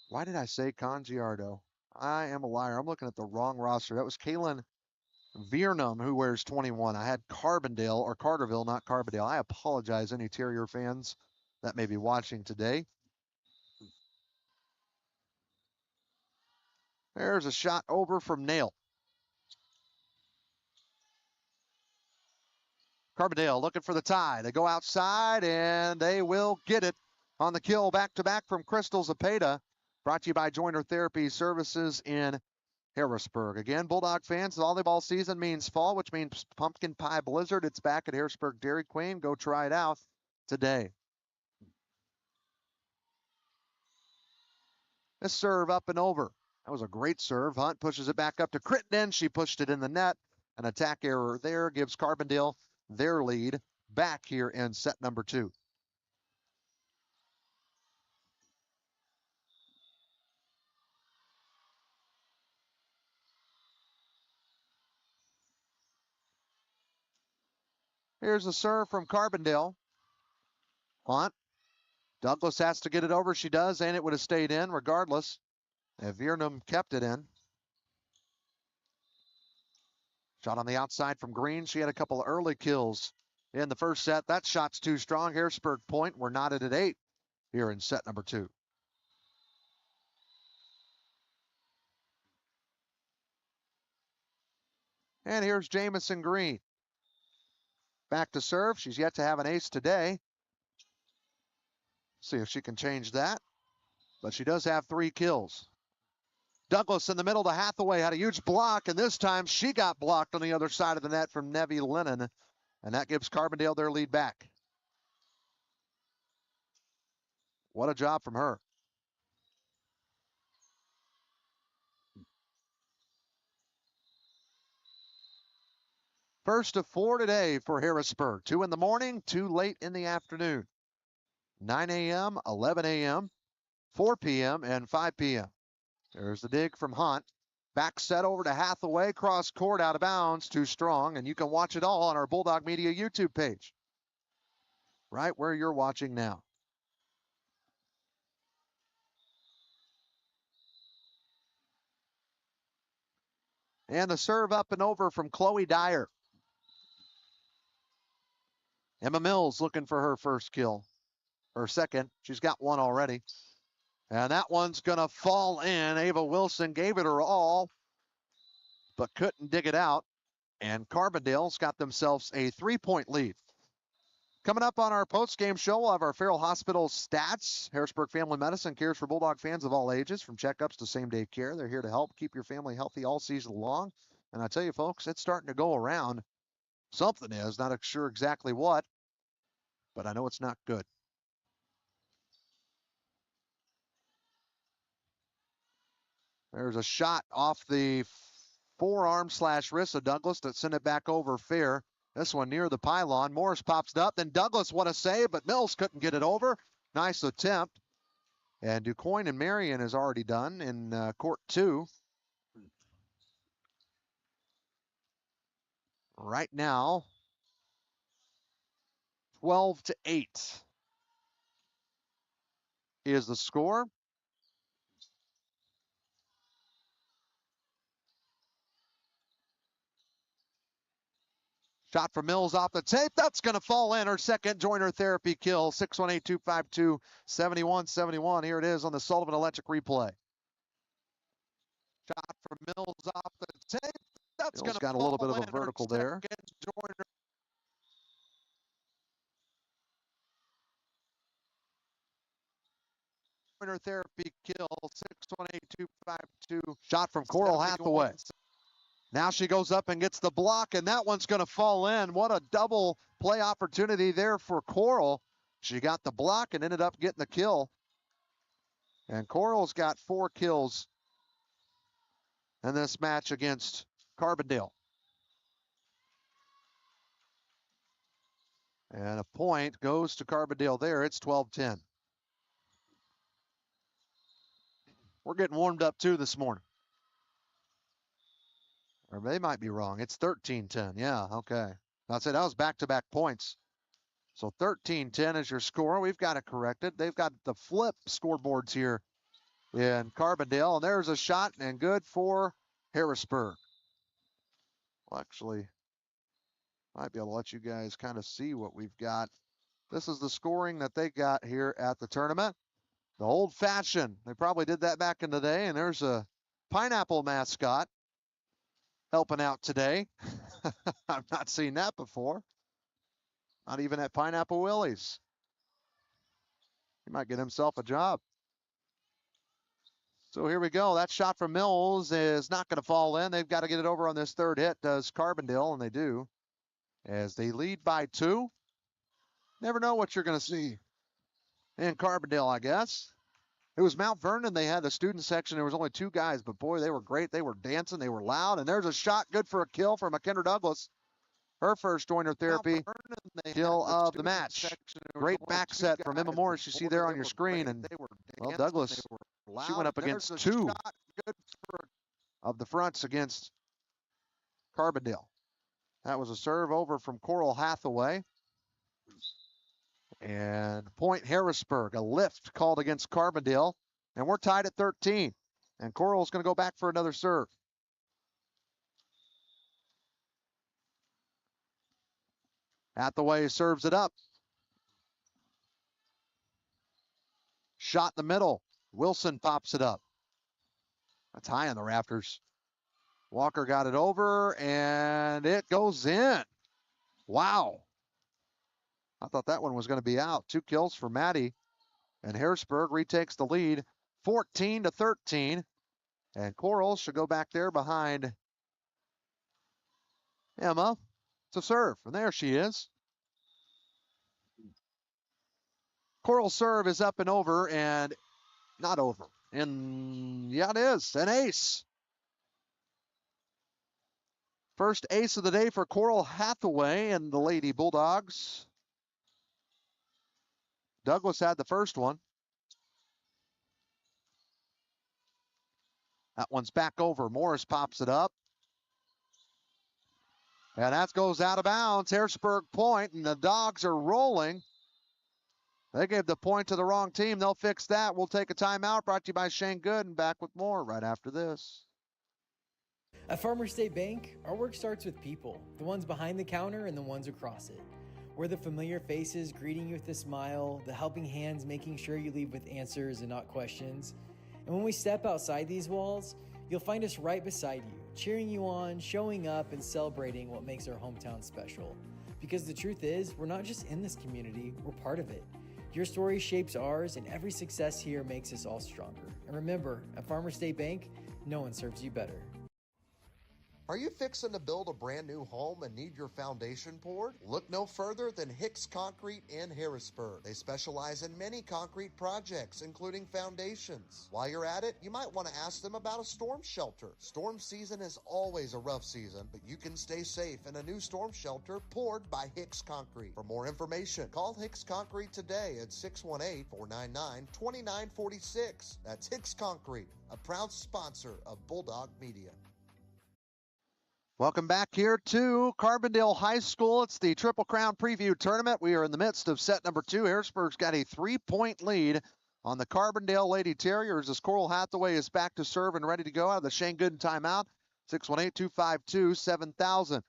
Why did I say Congiardo? I am a liar. I'm looking at the wrong roster. That was Kaylin Viernum, who wears 21. I had Carbondale, or Carterville, not Carbondale. I apologize, any Terrier fans that may be watching today. There's a shot over from Nail. Carbondale looking for the tie. They go outside, and they will get it on the kill back-to-back from Crystal Zepeda. Brought to you by Joiner Therapy Services in Harrisburg. Again, Bulldog fans, volleyball season means fall, which means pumpkin pie blizzard. It's back at Harrisburg Dairy Queen. Go try it out today. This serve up and over. That was a great serve. Hunt pushes it back up to Crittenden. She pushed it in the net. An attack error there gives Carbondale their lead back here in set number 2. Here's a serve from Carbondale. Hunt. Douglas has to get it over. She does, and it would have stayed in regardless if Viernum kept it in. Shot on the outside from Green. She had a couple of early kills in the first set. That shot's too strong. Harrisburg point. We're knotted at 8 here in set number 2. And here's Jamison Green. Back to serve. She's yet to have an ace today. See if she can change that. But she does have 3 kills. Douglas in the middle to Hathaway had a huge block, and this time she got blocked on the other side of the net from Nevi Lennon, and that gives Carbondale their lead back. What a job from her. First of 4 today for Harrisburg. 2 in the morning, 2 late in the afternoon. 9 a.m., 11 a.m., 4 p.m., and 5 p.m. There's the dig from Hunt. Back set over to Hathaway. Cross court out of bounds. Too strong. And you can watch it all on our Bulldog Media YouTube page. Right where you're watching now. And the serve up and over from Chloe Dyer. Emma Mills looking for her first kill. Or second. She's got 1 already. And that one's going to fall in. Ava Wilson gave it her all, but couldn't dig it out. And Carbondale's got themselves a 3-point lead. Coming up on our post-game show, we'll have our Farrell Hospital stats. Harrisburg Family Medicine cares for Bulldog fans of all ages, from checkups to same-day care. They're here to help keep your family healthy all season long. And I tell you, folks, it's starting to go around. Something is, not sure exactly what, but I know it's not good. There's a shot off the forearm/wrist of Douglas that sent it back over fair. This one near the pylon. Morris pops it up. Then Douglas, what a save, but Mills couldn't get it over. Nice attempt. And DuQuoin and Marion is already done in court 2. Right now, 12-8 is the score. Shot from Mills off the tape. That's going to fall in. Her second joiner therapy kill. 618-252-7171. Here it is on the Sullivan Electric replay. Shot from Mills off the tape. That's going to got a little bit of a vertical there. Joiner therapy kill. 618-252. Shot from Coral Hathaway. Now she goes up and gets the block, and that one's going to fall in. What a double play opportunity there for Coral. She got the block and ended up getting the kill. And Coral's got 4 kills in this match against Carbondale. And a point goes to Carbondale there. It's 12-10. We're getting warmed up too this morning. Or they might be wrong. It's 13-10. Yeah, okay. I'd say that was back-to-back points. So 13-10 is your score. We've got it corrected. They've got the flip scoreboards here in Carbondale. And there's a shot and good for Harrisburg. Well, actually, might be able to let you guys kind of see what we've got. This is the scoring that they got here at the tournament. The old-fashioned. They probably did that back in the day. And there's a pineapple mascot helping out today. I've not seen that before. Not even at Pineapple Willie's. He might get himself a job. So here we go. That shot from Mills is not going to fall in. They've got to get it over on this third hit, does Carbondale, and they do. As they lead by 2. Never know what you're going to see in Carbondale, I guess. It was Mount Vernon. They had the student section. There was only 2 guys, but boy, they were great. They were dancing. They were loud. And there's a shot good for a kill for McKendra Douglas. Her first joiner therapy kill of the match. Great back set from Emma Morris. You see there on your screen. And, well, Douglas, she went up against 2 of the fronts against Carbondale. That was a serve over from Coral Hathaway. And point Harrisburg, a lift called against Carbondale. And we're tied at 13. And Coral's going to go back for another serve. Hathaway serves it up. Shot in the middle. Wilson pops it up. That's high on the rafters. Walker got it over, and it goes in. Wow. I thought that one was going to be out. 2 kills for Maddie. And Harrisburg retakes the lead, 14-13. And Coral should go back there behind Emma to serve. And there she is. Coral's serve is up and over, and not over. And yeah, it is. An ace. First ace of the day for Coral Hathaway and the Lady Bulldogs. Douglas had the first one. That one's back over. Morris pops it up. And that goes out of bounds. Harrisburg point, and the Dogs are rolling. They gave the point to the wrong team. They'll fix that. We'll take a timeout. Brought to you by Shane Good, and back with more right after this. At Farmers State Bank, our work starts with people, the ones behind the counter and the ones across it. We're the familiar faces greeting you with a smile, the helping hands making sure you leave with answers and not questions. And when we step outside these walls, you'll find us right beside you, cheering you on, showing up, and celebrating what makes our hometown special. Because the truth is, we're not just in this community, we're part of it. Your story shapes ours, and every success here makes us all stronger. And remember, at Farmers State Bank, no one serves you better. Are you fixing to build a brand new home and need your foundation poured? Look no further than Hicks Concrete in Harrisburg. They specialize in many concrete projects, including foundations. While you're at it, you might want to ask them about a storm shelter. Storm season is always a rough season, but you can stay safe in a new storm shelter poured by Hicks Concrete. For more information, call Hicks Concrete today at 618-499-2946. That's Hicks Concrete, a proud sponsor of Bulldog Media. Welcome back here to Carbondale High School. It's the Triple Crown Preview Tournament. We are in the midst of set number 2. Harrisburg's got a 3-point lead on the Carbondale Lady Terriers as Coral Hathaway is back to serve and ready to go out of the Shane Gooden timeout. 618-252-7000.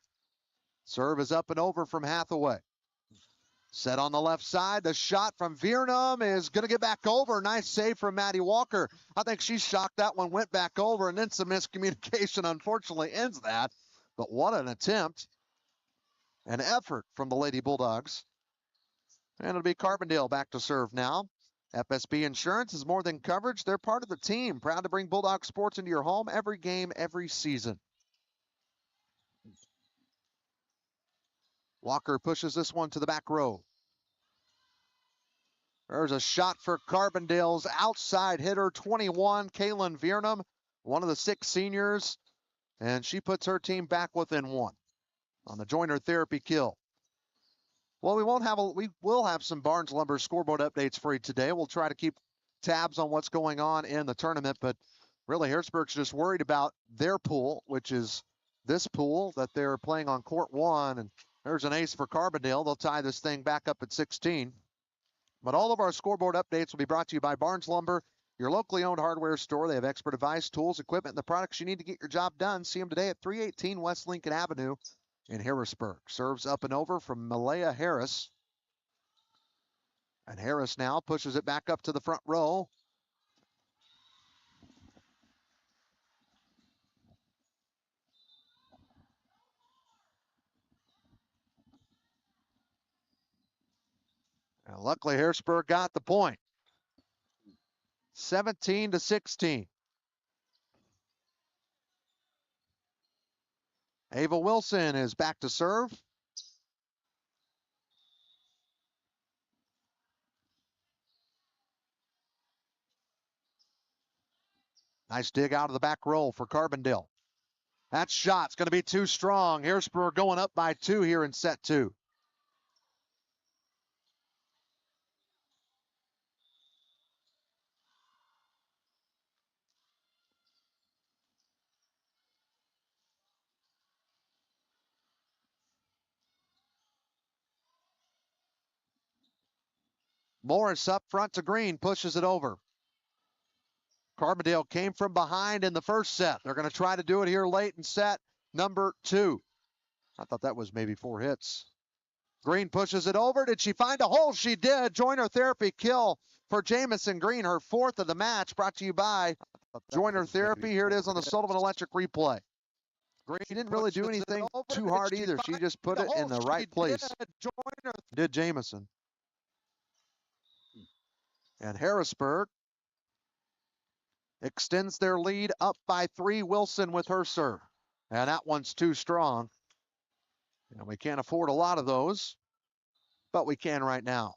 Serve is up and over from Hathaway. Set on the left side. The shot from Viernum is going to get back over. Nice save from Maddie Walker. I think she's shocked that one went back over, and then some miscommunication unfortunately ends that. But what an attempt, an effort from the Lady Bulldogs. And it'll be Carbondale back to serve now. FSB Insurance is more than coverage. They're part of the team. Proud to bring Bulldog sports into your home every game, every season. Walker pushes this one to the back row. There's a shot for Carbondale's outside hitter, 21, Kaylin Viernum, one of the 6 seniors. And she puts her team back within 1 on the joiner therapy kill. Well, we will have some Barnes Lumber scoreboard updates for you today. We'll try to keep tabs on what's going on in the tournament, but really Harrisburg's just worried about their pool, which is this pool that they're playing on court 1. And there's an ace for Carbondale. They'll tie this thing back up at 16. But all of our scoreboard updates will be brought to you by Barnes Lumber, your locally owned hardware store. They have expert advice, tools, equipment, and the products you need to get your job done. See them today at 318 West Lincoln Avenue in Harrisburg. Serves up and over from Malaya Harris. And Harris now pushes it back up to the front row. And luckily, Harrisburg got the point. 17-16. Ava Wilson is back to serve. Nice dig out of the back roll for Carbondale. That shot's going to be too strong. Harrisburg going up by 2 here in set 2. Morris up front to Green, pushes it over. Carbondale came from behind in the first set. They're going to try to do it here late in set number 2. I thought that was maybe 4 hits. Green pushes it over. Did she find a hole? She did. Joiner therapy kill for Jamison Green, her 4th of the match, brought to you by Joiner Therapy. Here it is on the Sullivan Electric replay. Green didn't really do anything too hard either. She just put it in the right place. Did Jamison. And Harrisburg extends their lead up by 3. Wilson with her serve. And that one's too strong. And we can't afford a lot of those, but we can right now.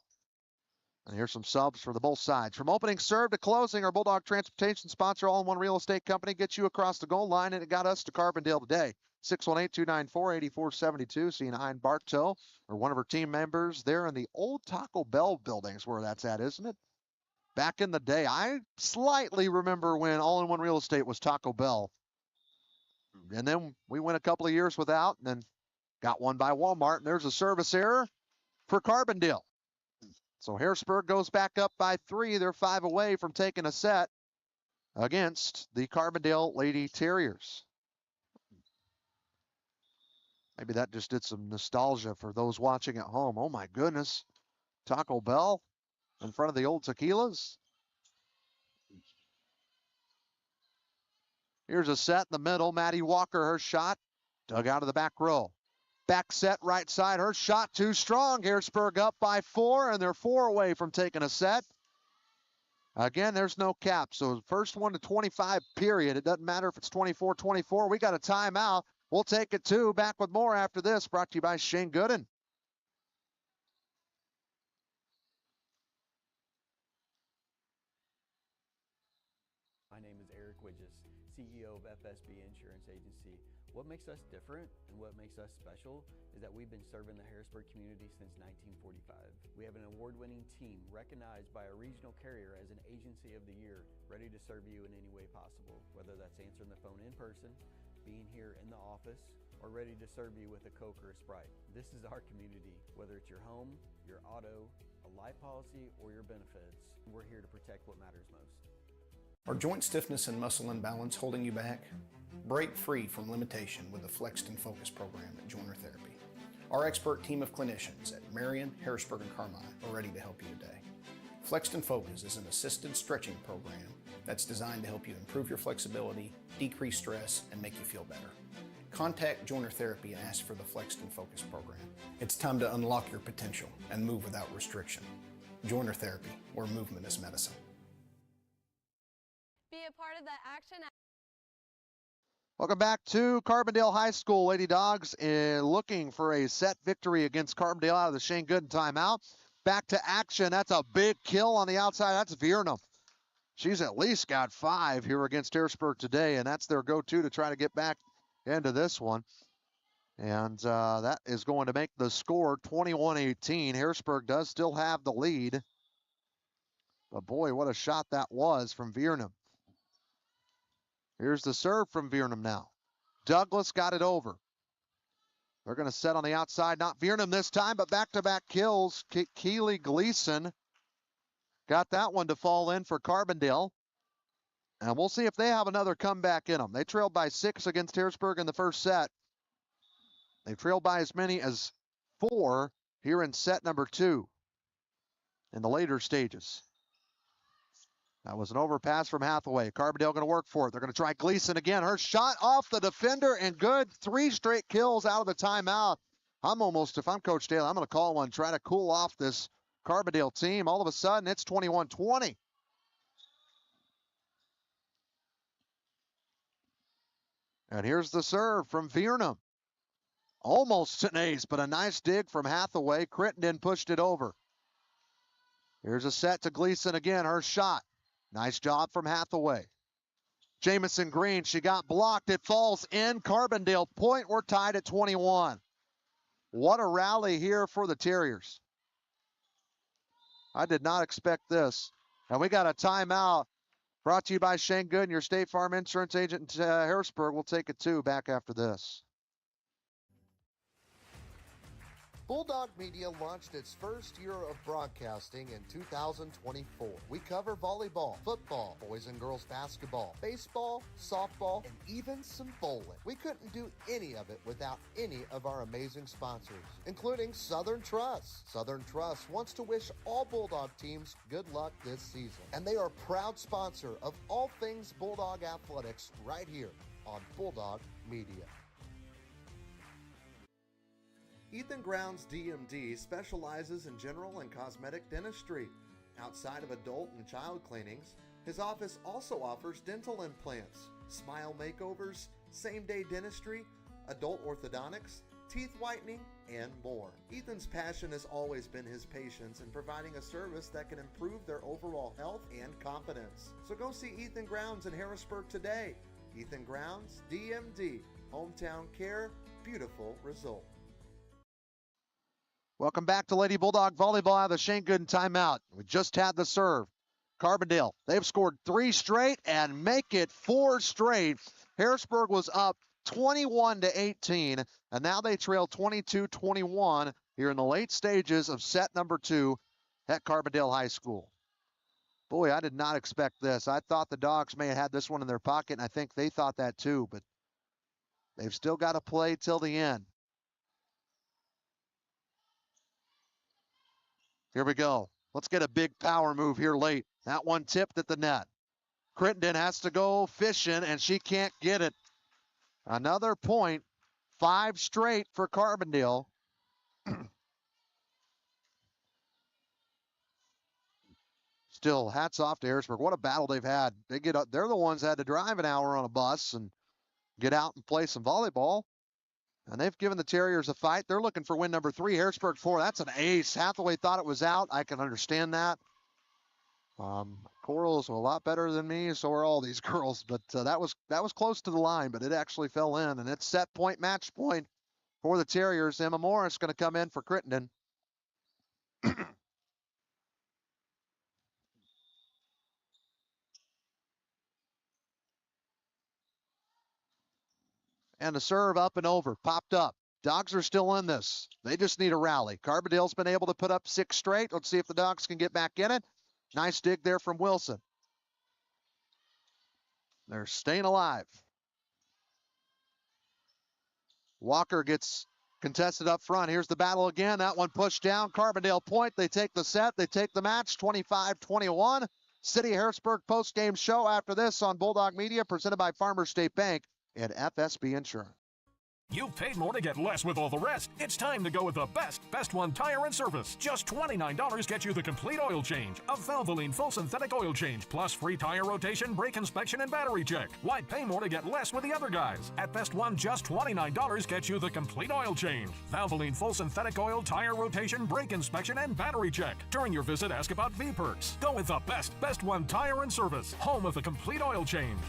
And here's some subs for the both sides. From opening serve to closing, our Bulldog Transportation sponsor, All-in-One Real Estate Company, gets you across the goal line, and it got us to Carbondale today. 618-294-8472. Seeing Hein Bartow, or one of her team members, there in the old Taco Bell buildings where that's at, isn't it? Back in the day, I slightly remember when All-in-One Real Estate was Taco Bell. And then we went a couple of years without, and then got one by Walmart, and there's a service error for Carbondale. So Harrisburg goes back up by 3. They're 5 away from taking a set against the Carbondale Lady Terriers. Maybe that just did some nostalgia for those watching at home. Oh my goodness. Taco Bell in front of the old tequilas. Here's a set in the middle. Maddie Walker, her shot, dug out of the back row. Back set right side, her shot too strong. Harrisburg up by 4, and they're 4 away from taking a set. Again, there's no cap, so first one to 25, period. It doesn't matter if it's 24-24. We got a timeout. We'll take it two. Back with more after this, brought to you by Shane Gooden. My name is Eric Widges, CEO of FSB Insurance Agency. What makes us different and what makes us special is that we've been serving the Harrisburg community since 1945. We have an award-winning team recognized by a regional carrier as an Agency of the Year, ready to serve you in any way possible, whether that's answering the phone in person, being here in the office, or ready to serve you with a Coke or a Sprite. This is our community. Whether it's your home, your auto, a life policy, or your benefits, we're here to protect what matters most. Are joint stiffness and muscle imbalance holding you back? Break free from limitation with the Flexed and Focus program at Joiner Therapy. Our expert team of clinicians at Marion, Harrisburg, and Carmine are ready to help you today. Flexed and Focus is an assisted stretching program that's designed to help you improve your flexibility, decrease stress, and make you feel better. Contact Joiner Therapy and ask for the Flexed and Focus program. It's time to unlock your potential and move without restriction. Joiner Therapy, where movement is medicine. Be a part of the action. Welcome back to Carbondale High School. Lady Dogs looking for a set victory against Carbondale out of the Shane Gooden timeout. Back to action. That's a big kill on the outside. That's Viernum. She's at least got 5 here against Harrisburg today, and that's their go-to to try to get back into this one. And that is going to make the score 21-18. Harrisburg does still have the lead. But boy, what a shot that was from Viernum. Here's the serve from Viernum now. Douglas got it over. They're going to set on the outside. Not Viernum this time, but back-to-back kills. Keely Gleason got that one to fall in for Carbondale. And we'll see if they have another comeback in them. They trailed by 6 against Harrisburg in the first set. They trailed by as many as 4 here in set number 2 in the later stages. That was an overpass from Hathaway. Carbondale going to work for it. They're going to try Gleason again. Her shot off the defender and good. 3 straight kills out of the timeout. If I'm Coach Dale, I'm going to call one, try to cool off this Carbondale team. All of a sudden, it's 21-20. And here's the serve from Viernum. Almost an ace, but a nice dig from Hathaway. Crittenden pushed it over. Here's a set to Gleason again. Her shot. Nice job from Hathaway. Jamison Green, she got blocked. It falls in. Carbondale point. We're tied at 21. What a rally here for the Terriers. I did not expect this. And we got a timeout brought to you by Shane Gooden, your State Farm insurance agent in Harrisburg. We'll take it two back after this. Bulldog Media launched its first year of broadcasting in 2024. We cover volleyball, football, boys and girls basketball, baseball, softball, and even some bowling. We couldn't do any of it without any of our amazing sponsors, including Southern Trust. Southern Trust wants to wish all Bulldog teams good luck this season, and they are a proud sponsor of all things Bulldog athletics right here on Bulldog Media. Ethan Grounds DMD specializes in general and cosmetic dentistry. Outside of adult and child cleanings, his office also offers dental implants, smile makeovers, same-day dentistry, adult orthodontics, teeth whitening, and more. Ethan's passion has always been his patients and providing a service that can improve their overall health and confidence. So go see Ethan Grounds in Harrisburg today. Ethan Grounds DMD, hometown care, beautiful result. Welcome back to Lady Bulldog Volleyball out of the Shane Gooden timeout. We just had the serve. Carbondale, they've scored 3 straight and make it 4 straight. Harrisburg was up 21-18, and now they trail 22-21 here in the late stages of set number 2 at Carbondale High School. Boy, I did not expect this. I thought the Dogs may have had this one in their pocket, and I think they thought that too, but they've still got to play till the end. Here we go. Let's get a big power move here late. That one tipped at the net. Crittenden has to go fishing, and she can't get it. Another point. 5 straight for Carbondale. Still, hats off to Harrisburg. What a battle they've had. They're the ones that had to drive an hour on a bus and get out and play some volleyball. And they've given the Terriers a fight. They're looking for win number 3. Harrisburg 4. That's an ace. Hathaway thought it was out. I can understand that. Coral's a lot better than me, so are all these girls. But that was close to the line, but it actually fell in. And it's set point, match point for the Terriers. Emma Morris going to come in for Crittenden. And the serve up and over, popped up. Dogs are still in this. They just need a rally. Carbondale's been able to put up 6 straight. Let's see if the Dogs can get back in it. Nice dig there from Wilson. They're staying alive. Walker gets contested up front. Here's the battle again. That one pushed down. Carbondale point. They take the set. They take the match. 25-21. City of Harrisburg post-game show after this on Bulldog Media, presented by Farmers State Bank and FSB Insurance. You've paid more to get less with all the rest. It's time to go with the best one tire and service. Just $29 gets you the complete oil change. A Valvoline full synthetic oil change, plus free tire rotation, brake inspection, and battery check. Why pay more to get less with the other guys? At Best One, just $29 gets you the complete oil change. Valvoline full synthetic oil, tire rotation, brake inspection, and battery check. During your visit, ask about V-Perks. Go with the best one tire and service. Home of the complete oil change.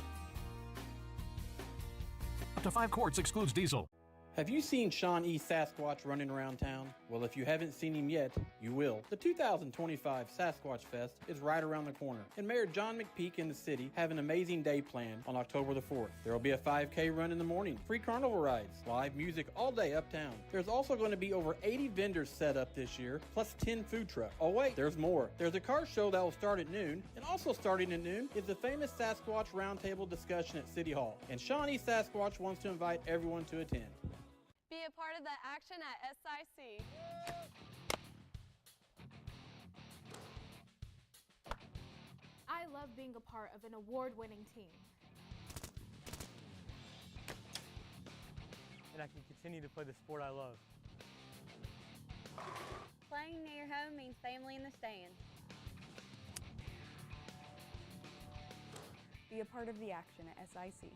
Up to 5 quarts excludes diesel. Have you seen Sean E. Sasquatch running around town? Well, if you haven't seen him yet, you will. The 2025 Sasquatch Fest is right around the corner, and Mayor John McPeak and the city have an amazing day planned on October the 4th. There will be a 5K run in the morning, free carnival rides, live music all day uptown. There's also going to be over 80 vendors set up this year, plus 10 food trucks. Oh wait, there's more. There's a car show that will start at noon, and also starting at noon is the famous Sasquatch Roundtable discussion at City Hall. And Sean E. Sasquatch wants to invite everyone to attend. Be a part of the action at SIC. I love being a part of an award-winning team. And I can continue to play the sport I love. Playing near home means family in the stands. Be a part of the action at SIC.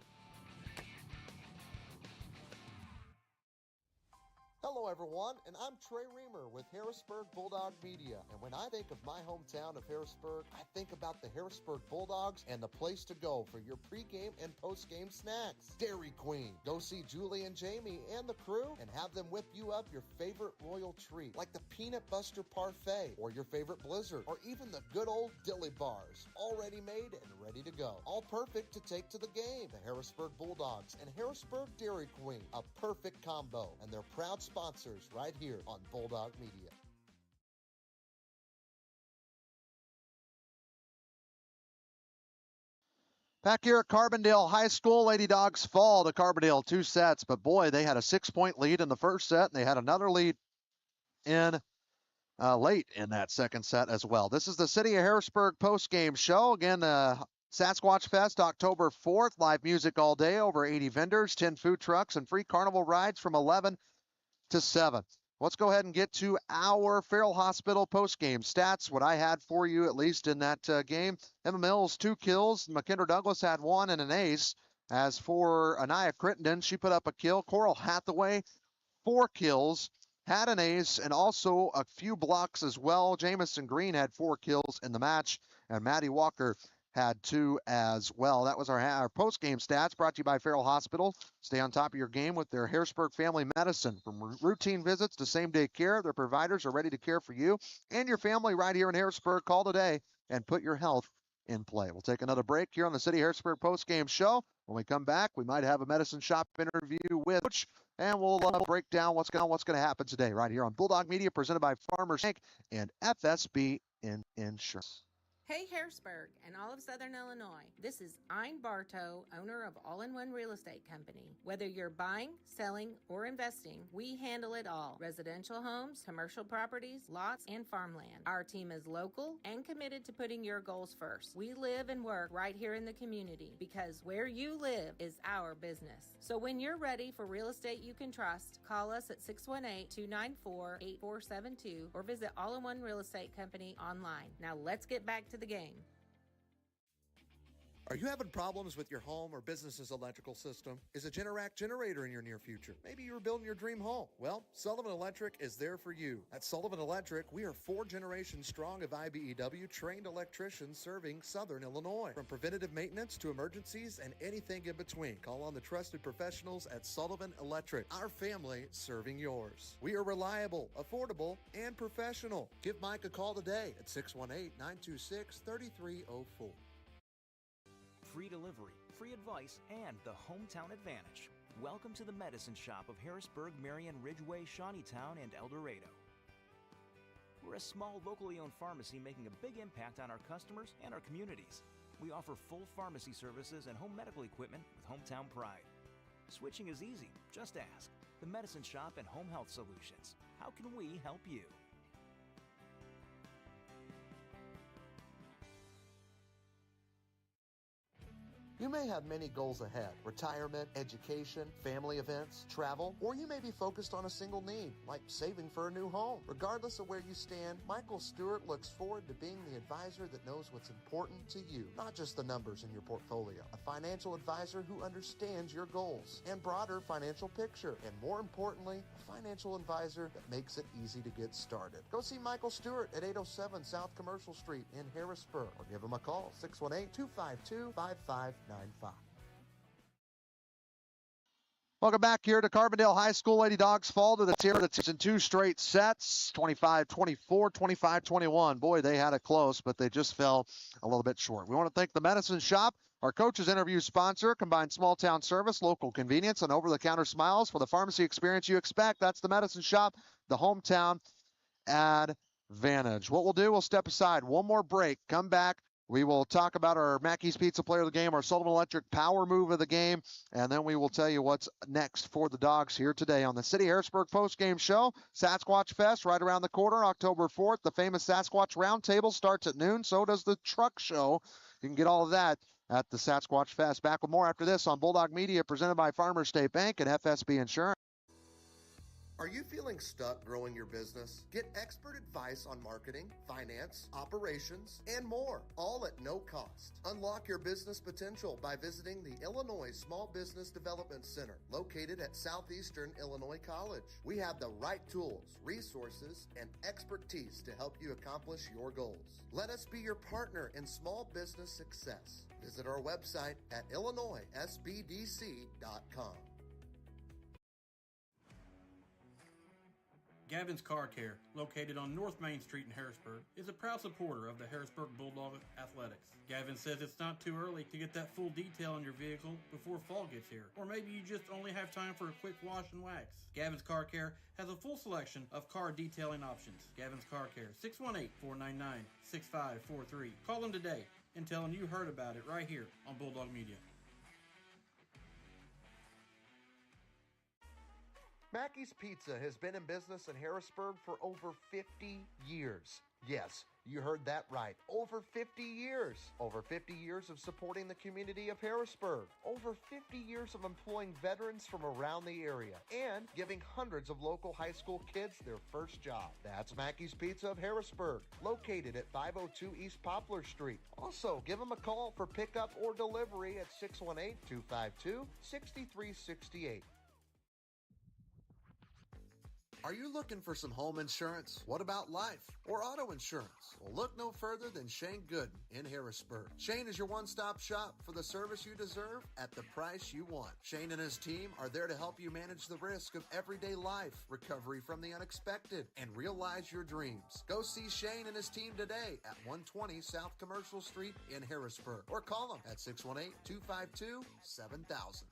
Hello everyone, and I'm Trey Reamer with Harrisburg Bulldog Media. And when I think of my hometown of Harrisburg, I think about the Harrisburg Bulldogs and the place to go for your pregame and postgame snacks. Dairy Queen. Go see Julie and Jamie and the crew and have them whip you up your favorite royal treat, like the Peanut Buster Parfait, or your favorite Blizzard, or even the good old Dilly Bars, already made and ready to go. All perfect to take to the game. The Harrisburg Bulldogs and Harrisburg Dairy Queen, a perfect combo, and they're proud sponsors right here on Bulldog Media. Back here at Carbondale High School, Lady Dogs fall to Carbondale 2 sets, but boy, they had a 6-point lead in the first set, and they had another lead in late in that second set as well. This is the City of Harrisburg post-game show. Again, Sasquatch Fest, October 4th, live music all day, over 80 vendors, 10 food trucks, and free carnival rides from 11 to 7. Let's go ahead and get to our Farrell Hospital post-game stats, what I had for you at least in that game. Emma Mills, 2 kills. McKendra Douglas had 1 and an ace. As for Anaya Crittenden, she put up a kill. Coral Hathaway, 4 kills, had an ace, and also a few blocks as well. Jamison Green had 4 kills in the match, and Maddie Walker had 2 as well. That was our post-game stats, brought to you by Farrell Hospital. Stay on top of your game with their Harrisburg Family Medicine. From routine visits to same-day care, their providers are ready to care for you and your family right here in Harrisburg. Call today and put your health in play. We'll take another break here on the City of Harrisburg post-game show. When we come back, we might have a medicine shop interview with Coach, and we'll break down what's going to happen today right here on Bulldog Media, presented by Farmers Bank and FSB Insurance. Hey Harrisburg and all of Southern Illinois, this is Ein Bartow, owner of All-in-One Real Estate Company. Whether you're buying, selling, or investing, we handle it all. Residential homes, commercial properties, lots, and farmland. Our team is local and committed to putting your goals first. We live and work right here in the community because where you live is our business. So when you're ready for real estate you can trust, call us at 618-294-8472 or visit All-in-One Real Estate Company online. Now let's get back to the game. Are you having problems with your home or business's electrical system? Is a Generac generator in your near future? Maybe you were building your dream home. Well, Sullivan Electric is there for you. At Sullivan Electric, we are 4 generations strong of IBEW trained electricians serving Southern Illinois. From preventative maintenance to emergencies and anything in between, call on the trusted professionals at Sullivan Electric. Our family serving yours. We are reliable, affordable, and professional. Give Mike a call today at 618-926-3304. Free delivery, free advice, and the hometown advantage. Welcome to the Medicine Shop of Harrisburg, Marion, Ridgeway, Shawneetown, and El Dorado. We're a small, locally owned pharmacy making a big impact on our customers and our communities. We offer full pharmacy services and home medical equipment with hometown pride. Switching is easy. Just ask. The Medicine Shop and Home Health Solutions. How can we help you? You may have many goals ahead: retirement, education, family events, travel, or you may be focused on a single need, like saving for a new home. Regardless of where you stand, Michael Stewart looks forward to being the advisor that knows what's important to you, not just the numbers in your portfolio. A financial advisor who understands your goals and broader financial picture, and more importantly, a financial advisor that makes it easy to get started. Go see Michael Stewart at 807 South Commercial Street in Harrisburg, or give him a call, 618-252-5595. Welcome back here to Carbondale High School. Lady Dogs fall to the Terriers in 2 straight sets, 25-24, 25-21. Boy, they had it close, but they just fell a little bit short. We want to thank the Medicine Shop, our coaches interview sponsor, combined small town service, local convenience, and over-the-counter smiles for the pharmacy experience you expect. That's the Medicine Shop, the hometown advantage. What we'll do, we'll step aside. One more break. Come back. We will talk about our Mackey's Pizza player of the game, our Sullivan Electric power move of the game, and then we will tell you what's next for the Dogs here today on the City Harrisburg postgame show. Sasquatch Fest right around the corner, October 4th. The famous Sasquatch Roundtable starts at noon. So does the truck show. You can get all of that at the Sasquatch Fest. Back with more after this on Bulldog Media, presented by Farmers State Bank and FSB Insurance. Are you feeling stuck growing your business? Get expert advice on marketing, finance, operations, and more, all at no cost. Unlock your business potential by visiting the Illinois Small Business Development Center, located at Southeastern Illinois College. We have the right tools, resources, and expertise to help you accomplish your goals. Let us be your partner in small business success. Visit our website at illinoissbdc.com. Gavin's Car Care, located on North Main Street in Harrisburg, is a proud supporter of the Harrisburg Bulldog Athletics. Gavin says it's not too early to get that full detail on your vehicle before fall gets here, or maybe you just only have time for a quick wash and wax. Gavin's Car Care has a full selection of car detailing options. Gavin's Car Care, 618-499-6543. Call them today and tell them you heard about it right here on Bulldog Media. Mackey's Pizza has been in business in Harrisburg for over 50 years. Yes, you heard that right. Over 50 years. Over 50 years of supporting the community of Harrisburg. Over 50 years of employing veterans from around the area and giving hundreds of local high school kids their first job. That's Mackey's Pizza of Harrisburg, located at 502 East Poplar Street. Also, give them a call for pickup or delivery at 618-252-6368. Are you looking for some home insurance? What about life or auto insurance? Well, look no further than Shane Gooden in Harrisburg. Shane is your one-stop shop for the service you deserve at the price you want. Shane and his team are there to help you manage the risk of everyday life, recovery from the unexpected, and realize your dreams. Go see Shane and his team today at 120 South Commercial Street in Harrisburg, or call them at 618-252-7000.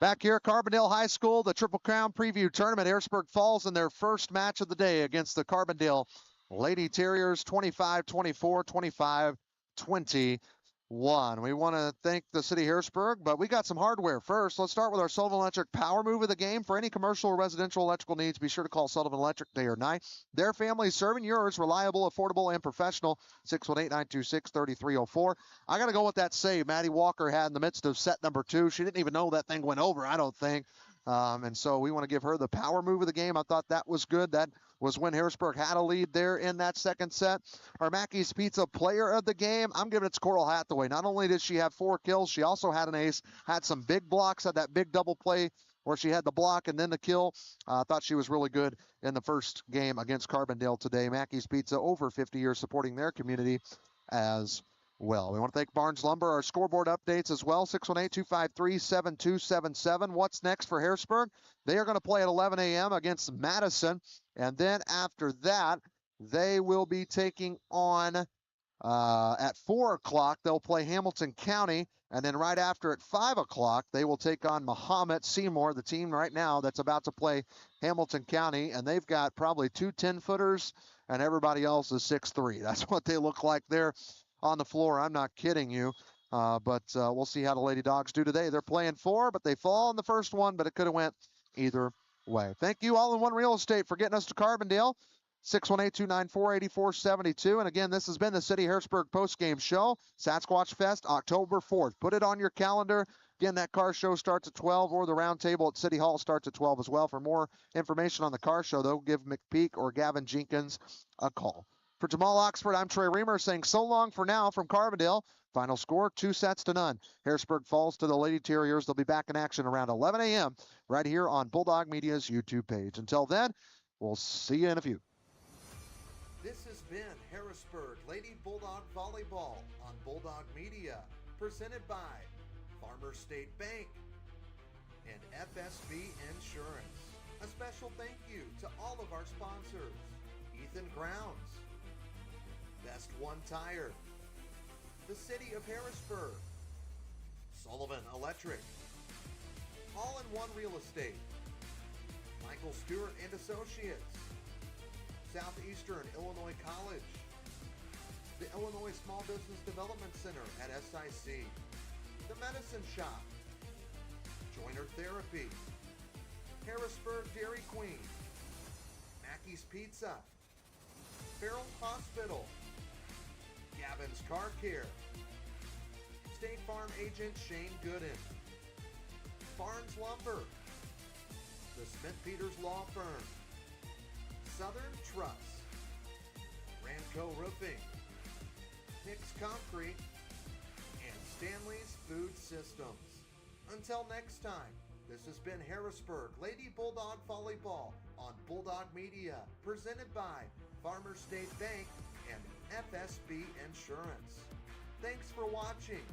Back here at Carbondale High School, the Triple Crown Preview Tournament. Harrisburg falls in their first match of the day against the Carbondale Lady Terriers, 25-24, 25-21. We want to thank the City of Harrisburg, but we got some hardware first. Let's start with our Sullivan Electric power move of the game. For any commercial or residential electrical needs, be sure to call Sullivan Electric day or night. Their family is serving yours, reliable, affordable, and professional. 618-926-3304. I got to go with that save Maddie Walker had in the midst of set number 2. She didn't even know that thing went over, I don't think. And so we want to give her the power move of the game. I thought that was good. That was when Harrisburg had a lead there in that second set. Our Mackey's Pizza player of the game, I'm giving it to Coral Hathaway. Not only did she have 4 kills, she also had an ace, had some big blocks, had that big double play where she had the block and then the kill. I thought she was really good in the first game against Carbondale today. Mackey's Pizza, over 50 years supporting their community as well. We want to thank Barnes Lumber, our scoreboard updates as well, 618-253-7277. What's next for Harrisburg? They are going to play at 11 a.m. against Madison, and then after that, they will be taking on, at 4 o'clock, they'll play Hamilton County, and then right after at 5 o'clock, they will take on Mahomet Seymour, the team right now that's about to play Hamilton County, and they've got probably 2 10-footers, and everybody else is 6'3". That's what they look like there on the floor. I'm not kidding you, but we'll see how the Lady Dogs do today. They're playing 4, but they fall in the first one, but it could have went either way. Thank you, All in One Real Estate, for getting us to Carbondale. 618-294-8472. And again, this has been the City Harrisburg postgame show, Sasquatch Fest, October 4th. Put it on your calendar. Again, that car show starts at 12, or the round table at City Hall starts at 12 as well. For more information on the car show, though, give McPeak or Gavin Jenkins a call. For Jamal Oxford, I'm Trey Reamer saying so long for now from Carbondale. Final score, 2-0. Harrisburg falls to the Lady Terriers. They'll be back in action around 11 a.m. right here on Bulldog Media's YouTube page. Until then, we'll see you in a few. This has been Harrisburg Lady Bulldog Volleyball on Bulldog Media, presented by Farmers State Bank and FSB Insurance. A special thank you to all of our sponsors: Ethan Grounds, Best One Tire, the City of Harrisburg, Sullivan Electric, All in One Real Estate, Michael Stewart and Associates, Southeastern Illinois College, the Illinois Small Business Development Center at SIC, the Medicine Shop, Joiner Therapy, Harrisburg Dairy Queen, Mackey's Pizza, Farrell Hospital, Gavin's Car Care, State Farm Agent Shane Gooden, Barnes Lumber, the Smith Peters Law Firm, Southern Trust, Ranco Roofing, Nick's Concrete, and Stanley's Food Systems. Until next time, this has been Harrisburg Lady Bulldog Volleyball on Bulldog Media, presented by Farmers State Bank and FSB Insurance. Thanks for watching.